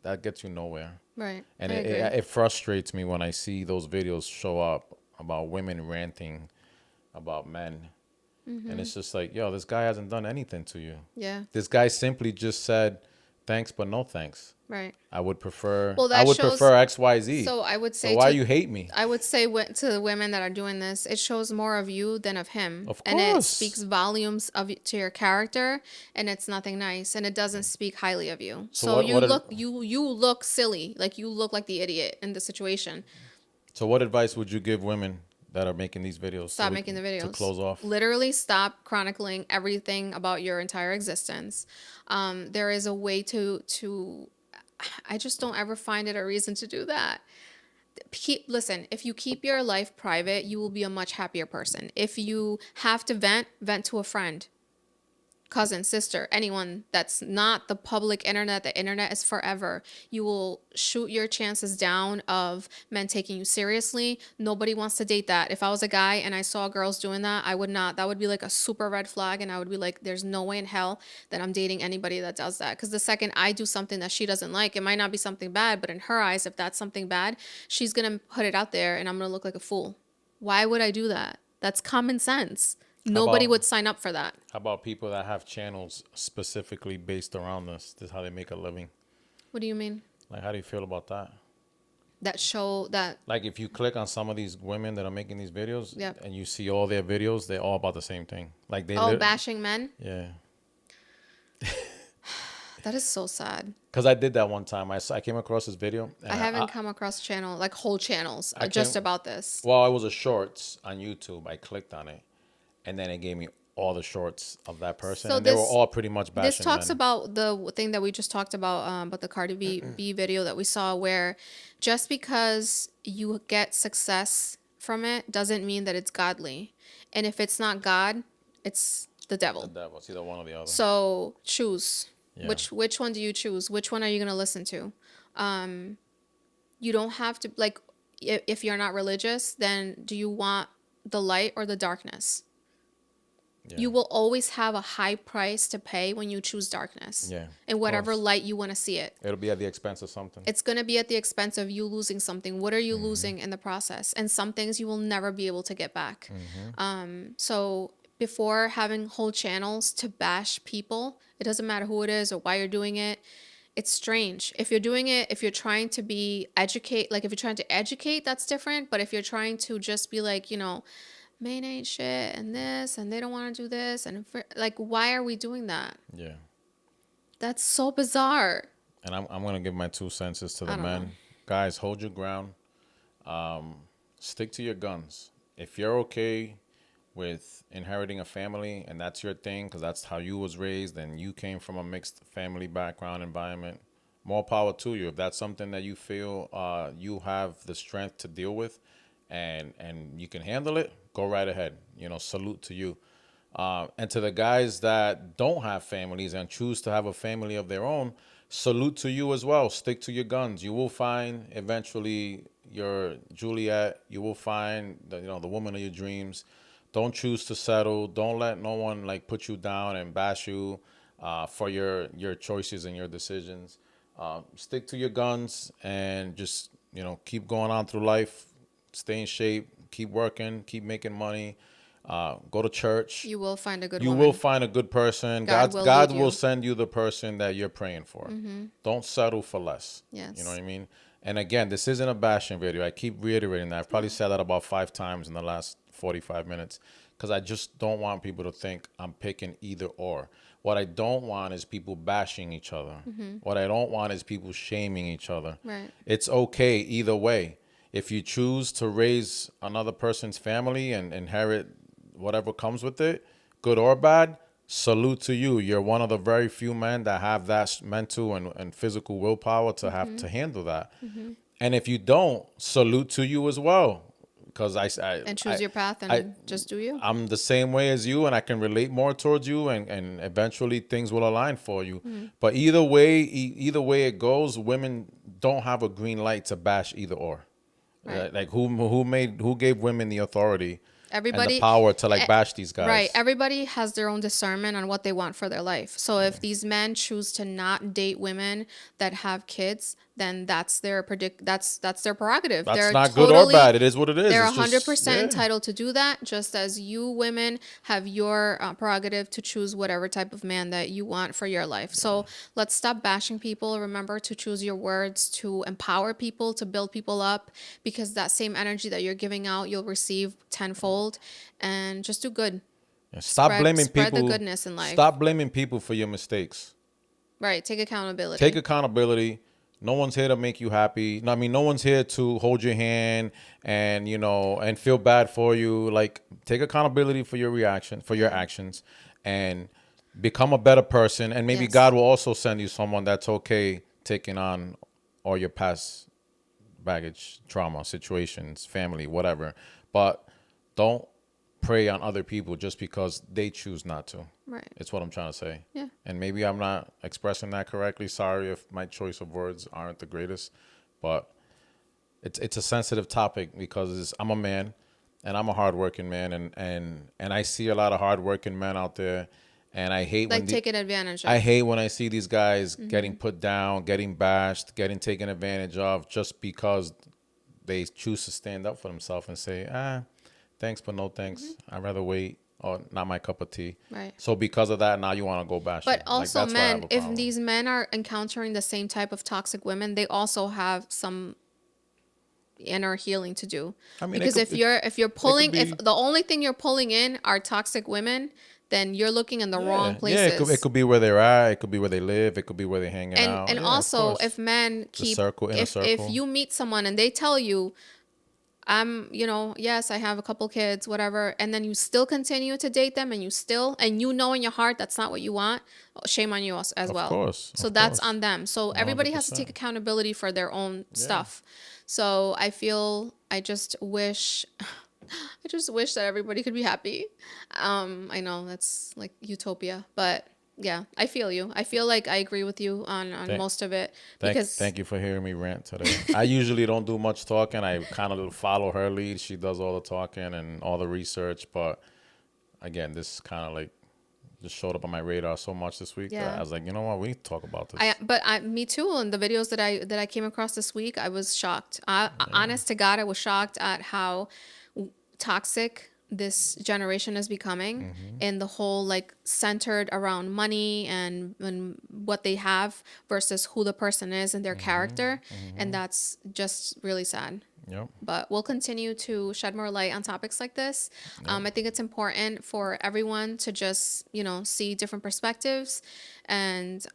that gets you nowhere. Right. And I agree. it frustrates me when I see those videos show up about women ranting about men. And it's just like, yo, this guy hasn't done anything to you. Yeah. This guy simply just said, thanks, but no thanks. Right. I would prefer, Well, I that would shows. prefer X, Y, Z. So I would So say why to you hate me? I would say to the women that are doing this, it shows more of you than of him, Of and it course. speaks volumes to your character, and it's nothing nice, and it doesn't speak highly of you. So what- you what look you look silly, like you look like the idiot in the situation. So what advice would you give women that are making these videos? Stop making the videos. To close off. Literally stop chronicling everything about your entire existence. There is a way to. I just don't ever find it a reason to do that. Listen, if you keep your life private, you will be a much happier person. If you have to vent to a friend, cousin, sister, anyone that's not the public internet. The internet is forever. You will shoot your chances down of men taking you seriously. Nobody wants to date that. If I was a guy and I saw girls doing that, I would not. That would be like a super red flag, and I would be like, there's no way in hell that I'm dating anybody that does that. Because the second I do something that she doesn't like, it might not be something bad, but in her eyes, if that's something bad, she's gonna put it out there, and I'm gonna look like a fool. Why would I do that? That's common sense. Nobody would sign up for that. How about people that have channels specifically based around this? This is how they make a living. What do you mean? Like, how do you feel about that? That show that. Like, if you click on some of these women that are making these videos, Yep. and you see all their videos, they're all about the same thing. Like they. Bashing men. Yeah. That is so sad. Because I did that one time. I came across this video. And I haven't come across whole channels just about this. Well, it was a shorts on YouTube. I clicked on it, and then it gave me all the shorts of that person. So and they were all pretty much bashing This talks men. about the thing that we just talked about the Cardi B video that we saw, where just because you get success from it doesn't mean that it's godly. And if it's not God, it's the devil. The devil. It's either one or the other. So choose. Yeah. Which one do you choose? Which one are you going to listen to? You don't have to, like, if you're not religious, then do you want the light or the darkness? Yeah. You will always have a high price to pay when you choose darkness. Yeah. In whatever light you want to see it. It'll be at the expense of something. It's going to be at the expense of you losing something. What are you losing in the process? And some things you will never be able to get back. So before having whole channels to bash people, it doesn't matter who it is or why you're doing it. It's strange. If you're doing it, if you're trying to if you're trying to educate, that's different. But if you're trying to just be like, men ain't shit and this, and they don't want to do this. And like, why are we doing that? Yeah. That's so bizarre. And I'm going to give my 2 cents to the men. know. Guys, hold your ground. Stick to your guns. If you're okay with inheriting a family and that's your thing because that's how you was raised and you came from a mixed family background environment, more power to you. If that's something that you feel you have the strength to deal with and you can handle it, go right ahead. Salute to you. And to the guys that don't have families and choose to have a family of their own, salute to you as well. Stick to your guns. You will find eventually your Juliet. You will find the woman of your dreams. Don't choose to settle. Don't let no one put you down and bash you for your choices and your decisions. Stick to your guns and just keep going on through life. Stay in shape. Keep working. Keep making money. Go to church. You will find a good You woman. will find a good person. God will send you the person that you're praying for. Don't settle for less. Yes. You know what I mean? And again, this isn't a bashing video. I keep reiterating that. I've probably said that about 5 times in the last 45 minutes because I just don't want people to think I'm picking either or. What I don't want is people bashing each other. What I don't want is people shaming each other. Right. It's okay either way. If you choose to raise another person's family and inherit whatever comes with it, good or bad, salute to you. You're one of the very few men that have that mental and physical willpower to have to handle that. And if you don't, salute to you as well. Because and choose your path and just do you. I'm the same way as you, and I can relate more towards you, and eventually things will align for you. But either way it goes, women don't have a green light to bash either or. Right. Like who gave women the authority and the Everybody, power to like eh, bash these right. guys. Everybody has their own discernment on what they want for their life. So if these men choose to not date women that have kids, then that's their prerogative. That's not good or bad. It is what it is. They're It's just 100% yeah. entitled to do that, just as you women have your prerogative to choose whatever type of man that you want for your life. So let's stop bashing people. Remember to choose your words to empower people, to build people up, because that same energy that you're giving out, you'll receive tenfold. And just do good. Stop blaming Spread the people. goodness in life. Stop blaming people for your mistakes. Right. Take accountability. Take accountability. No one's here to make you happy. No, I mean, no one's here to hold your hand and and feel bad for you. Like, take accountability for your reaction, for your actions, and become a better person. And maybe Yes. God will also send you someone that's okay taking on all your past baggage, trauma, situations, family, whatever. But don't prey on other people just because they choose not to. Right. It's what I'm trying to say. Yeah. And maybe I'm not expressing that correctly. Sorry if my choice of words aren't the greatest, but it's a sensitive topic because I'm a man and I'm a hardworking man and I see a lot of hardworking men out there, and I hate when taken advantage of. I hate when I see these guys getting put down, getting bashed, getting taken advantage of just because they choose to stand up for themselves and say, thanks, but no thanks. I'd rather wait. Or not my cup of tea. Right. So because of that, now you want to go bash. But them. also, Like, that's why I have men, a if problem. these men are encountering the same type of toxic women, they also have some inner healing to do. I mean, Because if you're pulling, be- if the only thing you're pulling in are toxic women, then you're looking in the wrong yeah, places. it could be where they're at. It could be where they live. It could be where they're hanging out. And Yeah, of also, course. if men keep inner if circle. you meet someone and they tell you, yes, I have a couple kids, whatever, and then you still continue to date them, and you know in your heart that's not what you want, shame on you as well. Course, so of that's course. on them. So everybody has to take 100%. accountability for their own stuff. So I just wish that everybody could be happy. I know that's like utopia, but yeah, I feel you. I feel like I agree with you on most of it because Thank you for hearing me rant today. I usually don't do much talking. I kind of follow her lead. She does all the talking and all the research. But again, this kind of like just showed up on my radar so much this week that I was like, you know what, we need to talk about this. Me too. In the videos that I came across this week, I was shocked. Honest to God, I was shocked at how toxic this generation is becoming, and the whole like centered around money and what they have versus who the person is and their character, and that's just really sad. Yep. But we'll continue to shed more light on topics like this. I think it's important for everyone to just, see different perspectives. And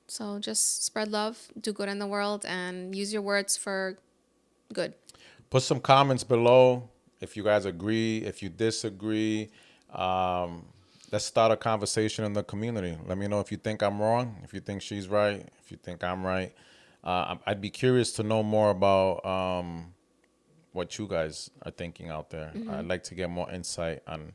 so just spread love, do good in the world, and use your words for good. Put some comments below if you guys agree, if you disagree. Let's start a conversation in the community. Let me know if you think I'm wrong, if you think she's right, if you think I'm right. I'd be curious to know more about what you guys are thinking out there. I'd like to get more insight on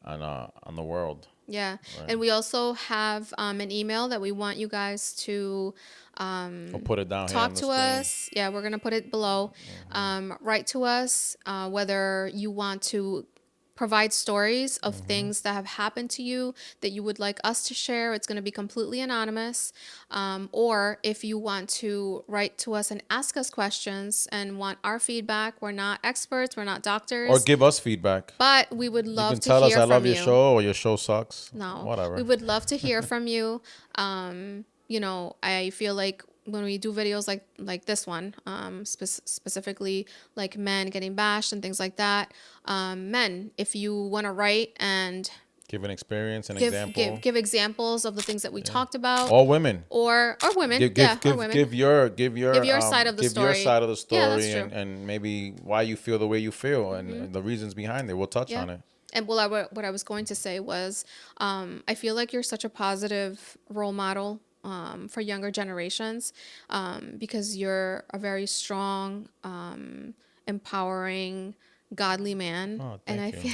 the world. Yeah. Right. And we also have an email that we want you guys to I'll put it down talk here to us. Yeah, we're going to put it below. Write to us whether you want to provide stories of things that have happened to you that you would like us to share. It's going to be completely anonymous. Or if you want to write to us and ask us questions and want our feedback, we're not experts, we're not doctors. Or give us feedback. But we would love to hear from you. You can tell us I love your show or your show sucks. No. Whatever. We would love to hear from you. I feel like when we do videos like this one, specifically like men getting bashed and things like that, men, if you want to write and give an experience, an example, give examples of the things that we talked about, or women, or women, or women, give your side of the story, your side of the story, yeah, that's true. and maybe why you feel the way you feel and the reasons behind it. We'll touch on it. And what I was going to say was, I feel like you're such a positive role model for younger generations, because you're a very strong, empowering, godly man. Oh, and you.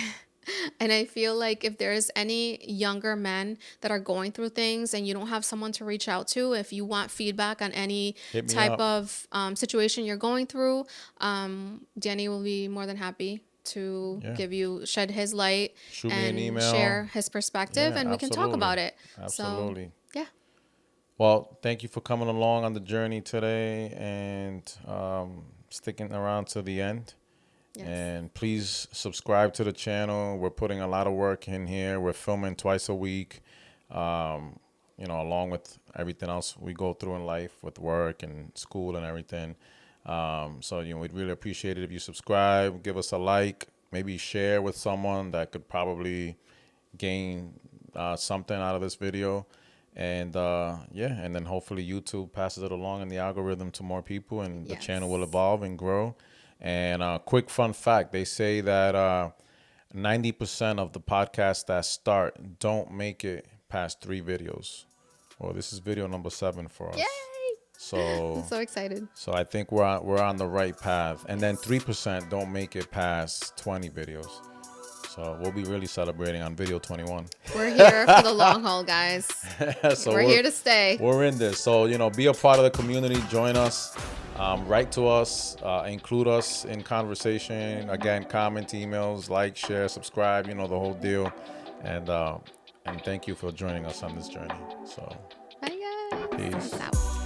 I feel like if there's any younger men that are going through things and you don't have someone to reach out to, if you want feedback on any type of situation you're going through, Danny will be more than happy to Yeah. shed his light Shoot me an and email. share his perspective, Yeah, and we can talk absolutely. about it. Absolutely. So, yeah. Well, thank you for coming along on the journey today and sticking around to the end. Yes. And please subscribe to the channel. We're putting a lot of work in here. We're filming twice a week, along with everything else we go through in life with work and school and everything. We'd really appreciate it if you subscribe, give us a like, maybe share with someone that could probably gain something out of this video. And and then hopefully YouTube passes it along in the algorithm to more people, and the channel will evolve and grow. And quick fun fact, they say that 90% of the podcasts that start don't make it past 3 videos. Well, this is video number 7 for us. Yay! So I'm so excited. So I think we're on the right path. And then 3% don't make it past 20 videos. So we'll be really celebrating on video 21. We're here for the long haul, guys. So we're here to stay. We're in this. So, be a part of the community. Join us. Write to us. Include us in conversation. Again, comment, emails, like, share, subscribe. The whole deal. And thank you for joining us on this journey. So, Bye, guys. peace. Peace out.